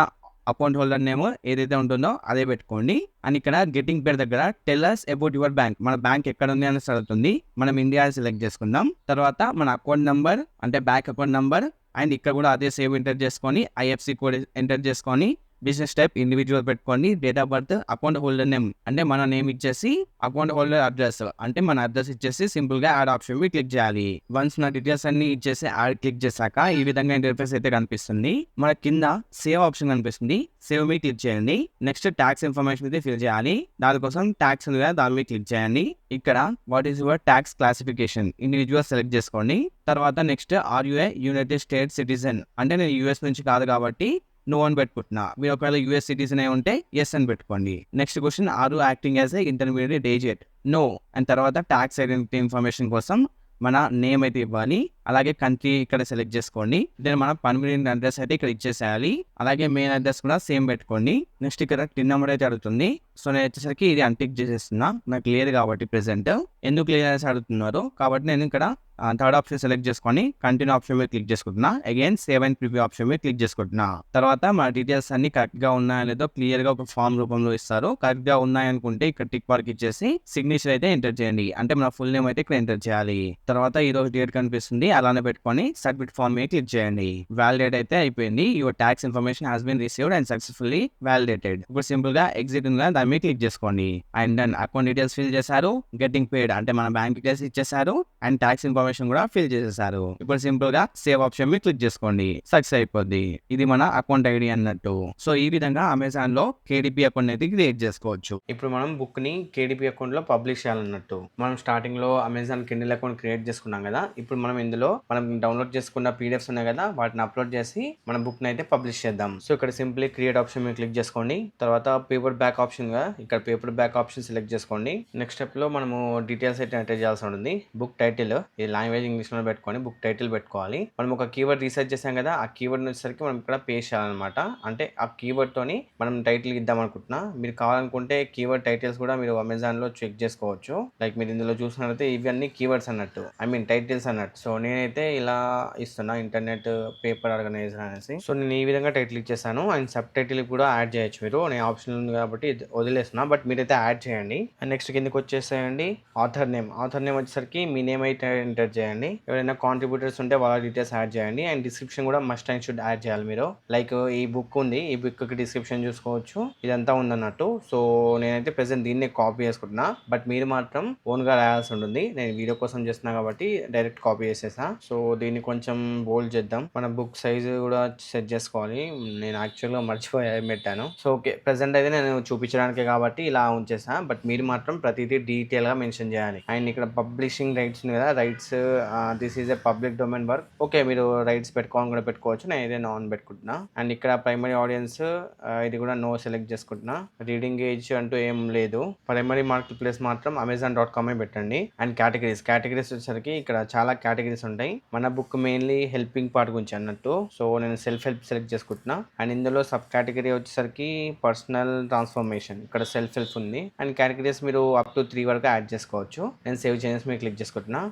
అకౌంట్ హోల్డర్ నేమ్ ఏదైతే ఉంటుందో అదే పెట్టుకోండి. అండ్ ఇక్కడ గెటింగ్ పేర్ దగ్గర tell us about your bank, మన బ్యాంక్ ఎక్కడ ఉంది అని అడుగుతుంది. మనం ఇండియా సెలెక్ట్ చేసుకుందాం. తర్వాత మన అకౌంట్ నంబర్ అంటే బ్యాంక్ అకౌంట్ నంబర్, అండ్ ఇక్కడ కూడా అదే సేవ్ ఎంటర్ చేసుకొని IFSC కోడ్ ఎంటర్ చేసుకొని బిజినెస్ టైప్ ఇండివిజువల్ పెట్టుకోండి. Date of birth, account holder name అంటే మన నేమ్ ఇచ్చేసి అకౌంట్ హోల్డర్ అడ్రస్ అంటే మన అడ్రస్ ఇచ్చేసి సింపుల్ గా యాడ్ ఆప్షన్ మీద క్లిక్ చేయాలి. వన్స్ నా డీటెయిల్స్ అన్ని ఇచ్చేసి యాడ్ క్లిక్ చేశాక ఈ విధంగా ఇంటర్ఫేస్ అయితే కనిపిస్తుంది. మన కింద సేవ్ ఆప్షన్ కనిపిస్తుంది, సేవ్ మీద క్లిక్ చేయండి. నెక్స్ట్ ట్యాక్స్ ఇన్ఫర్మేషన్ అయితే ఫిల్ చేయాలి. దానికోసం ట్యాక్స్ ఉంది కదా, దాని మీద క్లిక్ చేయండి. ఇక్కడ what is your tax classification individual select చేసుకోండి. తర్వాత next are you a United States citizen అంటే నేను US నుంచి కాదు కాబట్టి నో అని పెట్టుకుంటున్నా. మీరు ఒకవేళ US సిటిజన్ అయి ఉంటే ఎస్ అని పెట్టుకోండి. Next question, are you acting as a intermediate agent? No. And తర్వాత ట్యాక్స్ ఐడెంటిటీ ఇన్ఫర్మేషన్ కోసం మన నేమ్ అయితే ఇవ్వాలి. అలాగే కంట్రీ ఇక్కడ సెలెక్ట్ చేసుకోండి. దెన్ మనం పర్మనెంట్ అడ్రస్ అయితే ఇక్కడ ఇచ్చేసేయాలి. అలాగే మెయిన్ అడ్రస్ కూడా సేమ్ పెట్టుకోండి. నెక్స్ట్ ఇక్కడ టిన్ నెంబర్ అయితే అడుగుతుంది. సో నేను వచ్చేసరికి ఇది అన్టిక్ చేసేస్తున్నా, నాకు లేదు కాబట్టి ప్రెసెంట్. ఎందుకు లేదు అనేసి అడుగుతున్నారు కాబట్టి నేను ఇక్కడ థర్డ్ ఆప్షన్ సెలెక్ట్ చేసుకొని కంటిన్యూ ఆప్షన్ మీద క్లిక్ చేసుకుంటున్నా. Again save and preview option మీద క్లిక్ చేసుకుంటున్నా. తర్వాత మన డీటెయిల్స్ అన్ని కరెక్ట్ గా ఉన్నాయో లేదో క్లియర్ గా ఒక ఫామ్ రూపంలో ఇస్తారు. కరెక్ట్ గా ఉన్నాయనుకుంటే ఇక్కడ టిక్ మార్క్ ఇచ్చేసి సిగ్నేచర్ అయితే ఎంటర్ చేయండి. అంటే మన ఫుల్ నేమ్ అయితే ఇక్కడ ఎంటర్ చేయాలి. తర్వాత ఈ రోజు డేట్ కనిపిస్తుంది, అలానే పెట్టుకొని సబ్మిట్ ఫామ్ మీద క్లిక్ చేయండి. వ్యాలిడేట్ అయితే అయిపోయింది. Your tax information has been received and successfully validated. ఇప్పుడు సింపుల్ గా ఎగ్జిట్ ఉంది, దాని మీద క్లిక్ చేసుకోండి. And then account details fill చేశారు, గెటింగ్ పేడ్ అంటే మన బ్యాంక్ డీటెయిల్స్ ఇచ్చేసారు, అండ్ ట్యాక్స్ ఇన్ఫర్మేషన్ కూడా ఫిల్ చేసేసారు. ఇప్పుడు సింపుల్ గా సేవ్ ఆప్షన్ మీద క్లిక్ చేసుకోండి, సక్సెస్ అయిపోద్ది. ఇది మన అకౌంట్ ఐడి అన్నట్టు. సో ఈ విధంగా అమెజాన్ లో కేడిపి అకౌంట్ అయితే క్రియేట్ చేసుకోవచ్చు. ఇప్పుడు మనం బుక్ ని కేడిపి అకౌంట్ లో పబ్లిష్ చేయాలన్నట్టు. మనం స్టార్టింగ్ లో అమెజాన్ కిండిల్ అకౌంట్ క్రియేట్ చేసుకున్నాం కదా, ఇప్పుడు మనం ఇందులో మనం డౌన్లోడ్ చేసుకున్న పీడిఎఫ్స్ ఉన్నాయి కదా, వాటిని అప్లోడ్ చేసి మన బుక్ ని అయితే పబ్లిష్ చేద్దాం. సో ఇక్కడ సింప్లీ క్రియేట్ ఆప్షన్ మీద క్లిక్ చేసుకోండి. తర్వాత పేపర్ బ్యాక్ ఆప్షన్ గా ఇక్కడ పేపర్ బ్యాక్ ఆప్షన్ సెలెక్ట్ చేసుకోండి. నెక్స్ట్ స్టెప్ లో మనము డీటెయిల్స్ అయితే ఎంటర్ చేయాల్సి ఉంటుంది. బుక్ టైటిల్ ఇది లాంగ్వేజ్ ఇంగ్లీష్ లో పెట్టుకొని బుక్ టైటిల్ పెట్టుకోవాలి. మనం ఒక కీవర్డ్ రీసెర్చ్ చేసాం కదా, ఆ కీవర్డ్ వచ్చేసరికి మనం ఇక్కడ పేస్ట్ చేయాలన్నమాట. అంటే ఆ కీవర్డ్ తోని మనం టైటిల్ ఇద్దాం అనుకుంటున్నా. మీరు కావాలనుకుంటే కీవర్డ్ టైటిల్స్ కూడా మీరు అమెజాన్ లో చెక్ చేసుకోవచ్చు. లైక్ మీరు ఇందులో చూసినట్లయితే ఇవన్నీ కీవర్డ్స్ అన్నట్టు, ఐ మీన్ టైటిల్స్ అన్నట్టు. సో నేనైతే ఇలా ఇస్తున్నా, ఇంటర్నెట్ పేపర్ ఆర్గనైజర్ అనేసి. సో నేను ఈ విధంగా టైటిల్ ఇచ్చేసాను. అండ్ సబ్ టైటిల్ కూడా యాడ్ చేయొచ్చు మీరు, నేను ఆప్షన్ ఉంది కాబట్టి వదిలేస్తున్నా, బట్ మీరైతే యాడ్ చేయండి. అండ్ నెక్స్ట్ కిందకి వచ్చేసేయండి ఆథర్ నేమ్. ఆథర్ నేమ్ వచ్చేసరికి మీ నేమ్ అయితే ఎంటర్ చేయండి. ఎవరైనా కాంట్రిబ్యూటర్స్ ఉంటే వాళ్ళ డీటెయిల్స్ యాడ్ చేయండి. అండ్ డిస్క్రిప్షన్ కూడా మస్ట్ అండ్ షుడ్ యాడ్ చేయాలి మీరు. లైక్ ఈ బుక్ ఉంది, ఈ బుక్ కి డిస్క్రిప్షన్ చూసుకోవచ్చు, ఇదంతా ఉందన్నట్టు. సో నేనైతే ప్రెసెంట్ దీన్ని కాపీ చేసుకుంటున్నా, బట్ మీరు మాత్రం ఓన్ గా రాయాల్సి ఉంటుంది. నేను వీడియో కోసం చేస్తున్నా కాబట్టి డైరెక్ట్ కాపీ చేసేసా. సో దీన్ని కొంచెం బోల్డ్ చేద్దాం. మన బుక్ సైజ్ కూడా సెట్ చేసుకోవాలి. నేను యాక్చువల్గా మర్చిపోయి పెట్టాను. సో ఓకే, ప్రెసెంట్ అయితే నేను చూపించడానికే కాబట్టి ఇలా ఉంచేసా, బట్ మీరు మాత్రం ప్రతిదీ డీటెయిల్ గా మెన్షన్ చేయాలి. అండ్ ఇక్కడ పబ్లిషింగ్ రైట్స్ ఉంది కదా, rights this is a public domain work. Okay, మీరు రైట్స్ పెట్టుకోవాలని కూడా పెట్టుకోవచ్చు, నేను ఇదే నాన్ పెట్టుకుంటున్నా. అండ్ ఇక్కడ ప్రైమరీ ఆడియన్స్ ఇది కూడా నో సెలెక్ట్ చేసుకుంటున్నా. రీడింగ్ ఏజ్ అంటూ ఏం లేదు. ప్రైమరీ మార్కెట్ ప్లేస్ మాత్రం amazon.com పెట్టండి. అండ్ కేటగిరీస్ వచ్చేసరికి ఇక్కడ చాలా కేటగిరీస్ ఉంటాయి. మన బుక్ మెయిన్లీ హెల్పింగ్ పార్ట్ గురించి అన్నట్టు. సో నేను సెల్ఫ్ హెల్ప్ సెలెక్ట్ చేసుకుంటున్నా. అండ్ ఇందులో సబ్ కేటగిరీ వచ్చేసరికి పర్సనల్ ట్రాన్స్ఫర్మేషన్, ఇక్కడ సెల్ఫ్ హెల్ప్ ఉంది. అండ్ కేటగిరీస్ మీరు అప్ టు 3 వరకు యాడ్ చేసుకోవచ్చు. నేను సేవ్ చేసి మీరు క్లిక్ చేసుకుంటున్నా.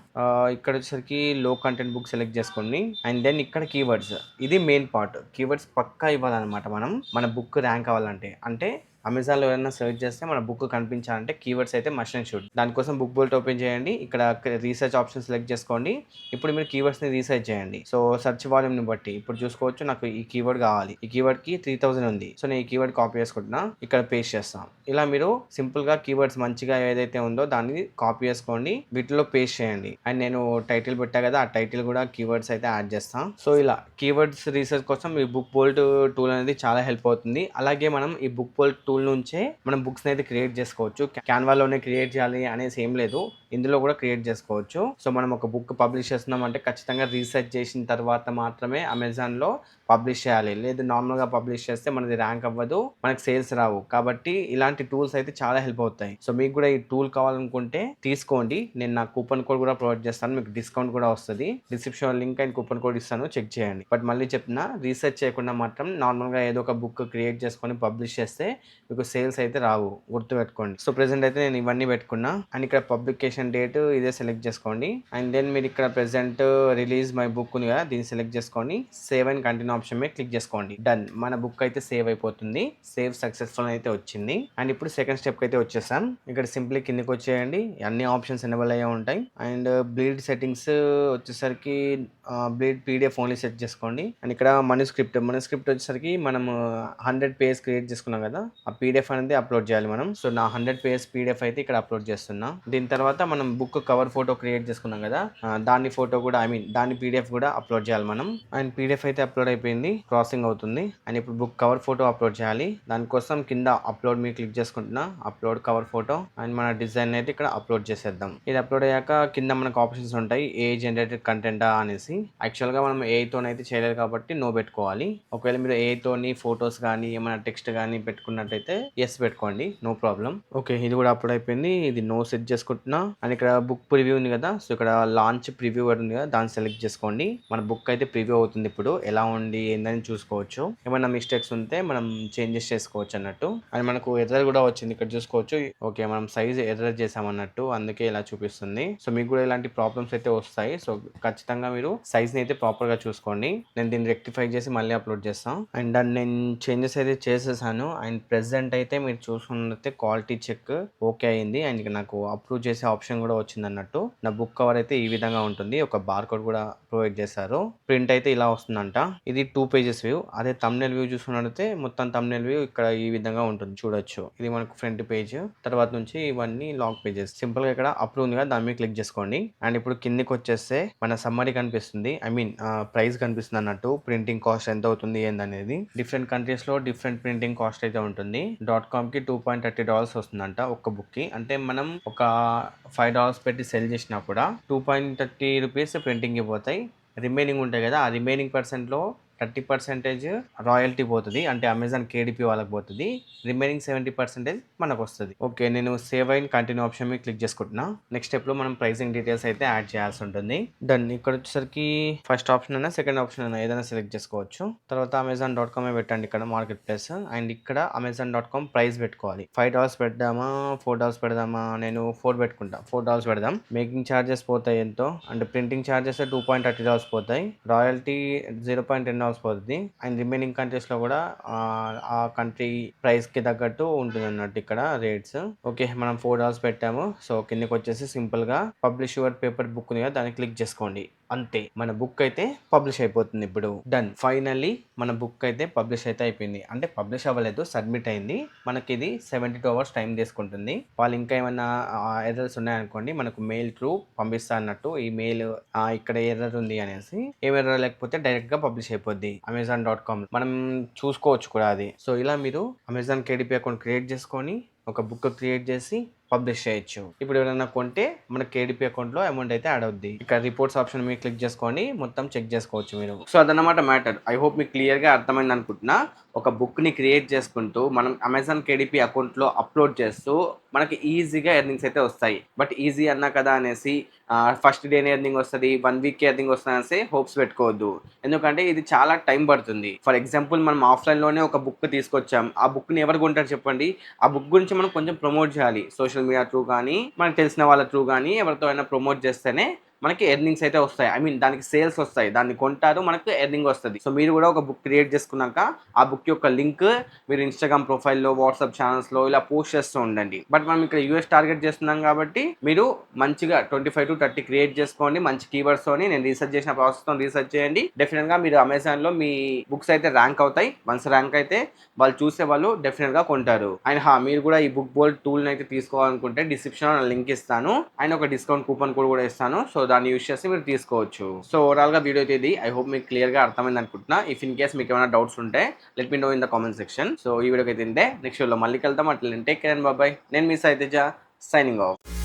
ఇక్కడ వచ్చేసరికి లో కంటెంట్ బుక్ సెలెక్ట్ చేసుకోండి. అండ్ దెన్ ఇక్కడ కీవర్డ్స్, ఇది మెయిన్ పార్ట్. కీవర్డ్స్ పక్కా ఇవ్వాలన్నమాట మనం, మన బుక్ ర్యాంక్ అవ్వాలంటే. అంటే అమెజాన్లో ఎవరైనా సెర్చ్ చేస్తే మన బుక్ కనిపించాలంటే కీవర్డ్స్ అయితే మస్ట్ అండ్ షుడ్. దానికోసం బుక్ బోల్ట్ ఓపెన్ చేయండి. ఇక్కడ రీసెర్చ్ ఆప్షన్ సెలెక్ట్ చేసుకోండి. ఇప్పుడు మీరు కీవర్డ్స్ని రీసెర్చ్ చేయండి. సో సెర్చ్ వాల్యూమ్ని బట్టి ఇప్పుడు చూసుకోవచ్చు, నాకు ఈ కీవర్డ్ కావాలి, ఈ కీవర్డ్కి 3000 ఉంది. సో నేను ఈ కీవర్డ్ కాపీ చేసుకుంటున్నా, ఇక్కడ పేస్ట్ చేస్తాను. ఇలా మీరు సింపుల్గా కీవర్డ్స్ మంచిగా ఏదైతే ఉందో దాన్ని కాపీ చేసుకోండి, వీటిలో పేస్ట్ చేయండి. అండ్ నేను టైటిల్ పెట్టా కదా, ఆ టైటిల్ కూడా కీవర్డ్స్ అయితే యాడ్ చేస్తాను. సో ఇలా కీవర్డ్స్ రీసెర్చ్ కోసం ఈ బుక్ బోల్ట్ టూల్ అనేది చాలా హెల్ప్ అవుతుంది. అలాగే మనం ఈ బుక్ బోల్ట్ టూల్ నుంచే మనం బుక్స్ అయితే క్రియేట్ చేసుకోవచ్చు. క్యాన్వాలోనే క్రియేట్ చేయాలి అనేసి ఏం లేదు, ఇందులో కూడా క్రియేట్ చేసుకోవచ్చు. సో మనం ఒక బుక్ పబ్లిష్ చేస్తున్నాం అంటే ఖచ్చితంగా రీసెర్చ్ చేసిన తర్వాత మాత్రమే అమెజాన్లో పబ్లిష్ చేయాలి. లేదు నార్మల్గా పబ్లిష్ చేస్తే మనది ర్యాంక్ అవ్వదు, మనకి సేల్స్ రావు. కాబట్టి ఇలాంటి టూల్స్ అయితే చాలా హెల్ప్ అవుతాయి. సో మీకు కూడా ఈ టూల్ కావాలనుకుంటే తీసుకోండి. నేను నా కూపన్ కోడ్ కూడా ప్రొవైడ్ చేస్తాను, మీకు డిస్కౌంట్ కూడా వస్తుంది. Description link and coupon code ఇస్తాను, చెక్ చేయండి. బట్ మళ్ళీ చెప్తున్నా, రీసెర్చ్ చేయకుండా మాత్రం నార్మల్గా ఏదో ఒక బుక్ క్రియేట్ చేసుకొని పబ్లిష్ చేస్తే మీకు సేల్స్ అయితే రావు, గుర్తుపెట్టుకోండి. సో ప్రెసెంట్ అయితే నేను ఇవన్నీ పెట్టుకున్నా. అండ్ ఇక్కడ పబ్లికేషన్ డేట్ ఇదే సెలెక్ట్ చేసుకోండి. అండ్ దెన్ మీరు ఇక్కడ ప్రెసెంట్ రిలీజ్ మై బుక్ ఉంది కదా, దీన్ని సెలెక్ట్ చేసుకొని సేవ్ అండ్ కంటిన్యూ ఆప్షన్ మీద క్లిక్ చేసుకోండి. డన్, మన బుక్ అయితే సేవ్ అయిపోతుంది. సేవ్ సక్సెస్ఫుల్ అయితే వచ్చింది. అండ్ ఇప్పుడు సెకండ్ స్టెప్ అయితే వచ్చేసాం. ఇక్కడ సింప్లీ కిందకి వచ్చేయండి, అన్ని ఆప్షన్స్ ఎనేబుల్ అయ్యే ఉంటాయి. అండ్ బ్లీడ్ సెట్టింగ్స్ వచ్చేసరికి బ్లీడ్ పీడిఎఫ్ ఓన్లీ సెట్ చేసుకోండి. అండ్ ఇక్కడ మనుస్క్రిప్ట్ వచ్చేసరికి మనం 100 పేజ్ క్రియేట్ చేసుకున్నాం కదా, ఆ పీడిఎఫ్ అనేది అప్లోడ్ చేయాలి మనం. సో నా 100 పేజ్ పీడిఎఫ్ అయితే ఇక్కడ అప్లోడ్ చేస్తున్నా. దీని తర్వాత మనం బుక్ కవర్ ఫోటో క్రియేట్ చేసుకున్నాం కదా, దాని ఫోటో కూడా దాని పీడిఎఫ్ కూడా అప్లోడ్ చేయాలి మనం. అండ్ పీడిఎఫ్ అయితే అప్లోడ్ అయిపోయింది, ప్రాసెసింగ్ అవుతుంది. అండ్ ఇప్పుడు బుక్ కవర్ ఫోటో అప్లోడ్ చేయాలి. దానికోసం కింద అప్లోడ్ మీద క్లిక్ చేసుకుంటున్నా, అప్లోడ్ కవర్ ఫోటో. అండ్ మన డిజైన్ అయితే ఇక్కడ అప్లోడ్ చేసేద్దాం. ఇది అప్లోడ్ అయ్యాక కింద మనకు ఆప్షన్స్ ఉంటాయి, ఏ జనరేటెడ్ కంటెంటా అనేసి. యాక్చువల్గా మనం ఏతోనైతే చేయలేదు కాబట్టి నో పెట్టుకోవాలి. ఒకవేళ మీరు ఏతోని ఫొటోస్ కానీ ఏమైనా టెక్స్ట్ కానీ పెట్టుకున్నట్టయితే ఎస్ పెట్టుకోండి, నో ప్రాబ్లం. ఓకే, ఇది కూడా అప్లోడ్ అయిపోయింది. ఇది నో సెట్ చేసుకుంటున్నా. అండ్ ఇక్కడ బుక్ ప్రివ్యూ ఉంది కదా, సో ఇక్కడ లాంచ్ ప్రివ్యూ ఉంది కదా, దాన్ని సెలెక్ట్ చేసుకోండి. మన బుక్ అయితే ప్రివ్యూ అవుతుంది ఇప్పుడు, ఎలా ఉంది ఏందని చూసుకోవచ్చు. ఏమైనా మిస్టేక్స్ ఉంటే మనం చేంజెస్ చేసుకోవచ్చు అన్నట్టు. అండ్ మనకు ఎర్రర్ కూడా వచ్చింది ఇక్కడ చూసుకోవచ్చు. ఓకే, మనం సైజ్ ఎర్రర్ చేసామన్నట్టు, అందుకే ఇలా చూపిస్తుంది. సో మీకు కూడా ఇలాంటి ప్రాబ్లమ్స్ అయితే వస్తాయి. సో ఖచ్చితంగా మీరు సైజ్ ని అయితే ప్రాపర్ గా చూసుకోండి. నేను దీన్ని రెక్టిఫై చేసి మళ్ళీ అప్లోడ్ చేస్తాను. అండ్ దాన్ని నేను చేంజెస్ అయితే చేసేసాను. అండ్ ప్రెసెంట్ అయితే మీరు చూసుకున్నట్లయితే క్వాలిటీ చెక్ ఓకే అయింది. అండ్ ఇక నాకు అప్రూవ్ చేసే ఆప్షన్ కూడా వచ్చింది అన్నట్టు. నా బుక్ కవర్ అయితే ఈ విధంగా ఉంటుంది, ఒక బార్ కోడ్ కూడా ప్రొవైడ్ చేశారు. ప్రింట్ అయితే ఇలా వస్తుందంట. ఇది 2 pages వ్యూ. అదే thumbnail వ్యూ చూసుకున్నట్లయితే మొత్తం thumbnail వ్యూ ఇక్కడ ఈ విధంగా ఉంటుంది చూడొచ్చు. ఇది మనకు ఫ్రంట్ పేజ్, తర్వాత నుంచి ఇవన్నీ లాగ్ పేజెస్. సింపుల్ గా ఇక్కడ అప్రూవ్ ఉంది కదా, దాని మీద క్లిక్ చేసుకోండి. అండ్ ఇప్పుడు కిందికి వచ్చేస్తే మన సమ్మరీ కనిపిస్తుంది, ఐ మీన్ ప్రైస్ కనిపిస్తుంది అన్నట్టు. ప్రింటింగ్ కాస్ట్ ఎంత అవుతుంది ఏందనేది. డిఫరెంట్ కంట్రీస్ లో డిఫరెంట్ ప్రింటింగ్ కాస్ట్ అయితే ఉంటుంది. .com కి $2.30 వస్తుందంట ఒక్క బుక్ కి. అంటే మనం ఒక $5 పెట్టి సెల్ చేసినా కూడా $2.30 ప్రింటింగ్ పోతాయి. రిమైనింగ్ ఉంటాయి కదా, ఆ రిమైనింగ్ పర్సెంట్లో 30% రాయల్టీ పోతుంది, అంటే అమెజాన్ KDP వాళ్ళకి పోతుంది. రిమైనింగ్ 70% మనకు వస్తుంది. ఓకే, నేను సేవ్ అయిన కంటిన్యూ ఆప్షన్ మీద క్లిక్ చేసుకుంటున్నా. నెక్స్ట్ స్టెప్ లో మనం ప్రైసింగ్ డీటెయిల్స్ అయితే యాడ్ చేయాల్సి ఉంటుంది. డన్. ఇక్కడ వచ్చేసరికి ఫస్ట్ ఆప్షన్ అయినా సెకండ్ ఆప్షన్ అయినా ఏదైనా సెలెక్ట్ చేసుకోవచ్చు. తర్వాత Amazon.com పెట్టండి ఇక్కడ మార్కెట్ ప్లేస్. అండ్ ఇక్కడ Amazon.com ప్రైస్ పెట్టుకోవాలి. $5 పెడదామా, $4 పెడదామా? నేను 4 పెట్టుకుంటా. $4 పెడదాం. మేకింగ్ ఛార్జెస్ పోతాయి ఎంతో, అంటే ప్రింటింగ్ ఛార్జెస్ $2.30 పోతాయి. రాయల్టీ 0.10 పోతుంది. అండ్ రిమైనింగ్ కంట్రీస్ లో కూడా ఆ కంట్రీ ప్రైస్ కి తగ్గట్టు ఉంటుంది అన్నట్టు ఇక్కడ రేట్స్. ఓకే, మనం $4 పెట్టాము. సో కిందకి వచ్చేసి సింపుల్ గా పబ్లిష్ యువర్ పేపర్ బుక్ ఉంది కదా, దాన్ని క్లిక్ చేసుకోండి. అంతే, మన బుక్ అయితే పబ్లిష్ అయిపోతుంది ఇప్పుడు. డన్. ఫైనల్లీ మన బుక్ అయితే పబ్లిష్ అయితే అయిపోయింది. అంటే పబ్లిష్ అవ్వలేదు, సబ్మిట్ అయింది. మనకి ఇది 72 hours టైం తీసుకుంటుంది. వాళ్ళు ఇంకా ఏమైనా ఎర్రర్స్ ఉన్నాయనుకోండి మనకు మెయిల్ త్రూ పంపిస్తా అన్నట్టు. ఈ మెయిల్ ఇక్కడ ఎర్రర్ ఉంది అనేసి, ఏం ఎర్రర్ లేకపోతే డైరెక్ట్ గా పబ్లిష్ అయిపోద్ది Amazon.com. మనం చూసుకోవచ్చు కూడా అది. సో ఇలా మీరు Amazon KDP అకౌంట్ క్రియేట్ చేసుకొని ఒక బుక్ క్రియేట్ చేసి పబ్లిష్ చేయొచ్చు. ఇప్పుడు ఎవరైనా కొంటే మన KDP అకౌంట్లో అమౌంట్ అయితే యాడ్ అవుద్ది. ఇక్కడ రిపోర్ట్స్ ఆప్షన్ మీద క్లిక్ చేసుకొని మొత్తం చెక్ చేసుకోవచ్చు మీరు. సో అదన్నమాట మ్యాటర్. ఐ హోప్ మీకు క్లియర్గా అర్థమైంది అనుకుంటున్నా. ఒక బుక్ని క్రియేట్ చేసుకుంటూ మనం Amazon KDP అకౌంట్లో అప్లోడ్ చేస్తూ మనకి ఈజీగా ఎర్నింగ్స్ అయితే వస్తాయి. బట్ ఈజీ అన్నా కదా అనేసి ఫస్ట్ డేనే ఎర్నింగ్ వస్తుంది, 1 week ఎర్నింగ్ వస్తుంది అనేసి హోప్స్ పెట్టుకోవద్దు. ఎందుకంటే ఇది చాలా టైం పడుతుంది. ఫర్ ఎగ్జాంపుల్ మనం ఆఫ్లైన్లోనే ఒక బుక్ తీసుకొచ్చాం, ఆ బుక్ని ఎవరు కొంటారు చెప్పండి? ఆ బుక్ గురించి మనం కొంచెం ప్రమోట్ చేయాలి. సోషల్ మీడియా త్రూ కానీ, మనకు తెలిసిన వాళ్ళ త్రూ కానీ, ఎవరితో అయినా ప్రమోట్ చేస్తేనే మనకి ఎర్నింగ్స్ అయితే వస్తాయి. ఐ మీన్ దానికి సేల్స్ వస్తాయి, దాన్ని కొంటారు, మనకు ఎర్నింగ్ వస్తుంది. సో మీరు కూడా ఒక బుక్ క్రియేట్ చేసుకున్నాక ఆ బుక్ యొక్క లింక్ మీరు ఇన్స్టాగ్రామ్ ప్రొఫైల్లో, వాట్సాప్ ఛానల్స్లో ఇలా పోస్ట్ చేస్తూ ఉండండి. బట్ మనం ఇక్కడ US టార్గెట్ చేస్తున్నాం కాబట్టి మీరు మంచిగా 25 to 30 క్రియేట్ చేసుకోండి. మంచి కీవర్డ్స్తోని నేను రీసెర్చ్ చేసిన ప్రాసెస్తో రీసెర్చ్ చేయండి. డెఫినెట్గా మీరు అమెజాన్లో మీ బుక్స్ అయితే ర్యాంక్ అవుతాయి. వన్స్ ర్యాంక్ అయితే వాళ్ళు చూసే వాళ్ళు డెఫినెట్గా కొంటారు. అండ్ మీరు కూడా ఈ బుక్ బోల్డ్ టూల్ని అయితే తీసుకోవాలనుకుంటే డిస్క్రిప్షన్లో లింక్ ఇస్తాను. అండ్ ఒక డిస్కౌంట్ కూపన్ కోడ్ కూడా ఇస్తాను. సో దాన్ని యూస్ చేసి మీరు తీసుకోవచ్చు. సో ఓవరాల్ గా వీడియో అయితే ఇది. ఐ హోప్ మీకు క్లియర్ గా అర్థమైంది అనుకుంటున్నా. ఇఫ్ ఇన్ కేస్ మీకు ఏమైనా డౌట్స్ ఉంటే let me know in the comment section. So ఈ వీడియోకి అయితే ఇంతే. నెక్స్ట్ వీడియోలో మళ్ళీ వెళ్తాం. అట్లా టేక్ కేర్ అండ్ బాయ్. నేను మీ సైతేజ సైనింగ్ ఆఫ్.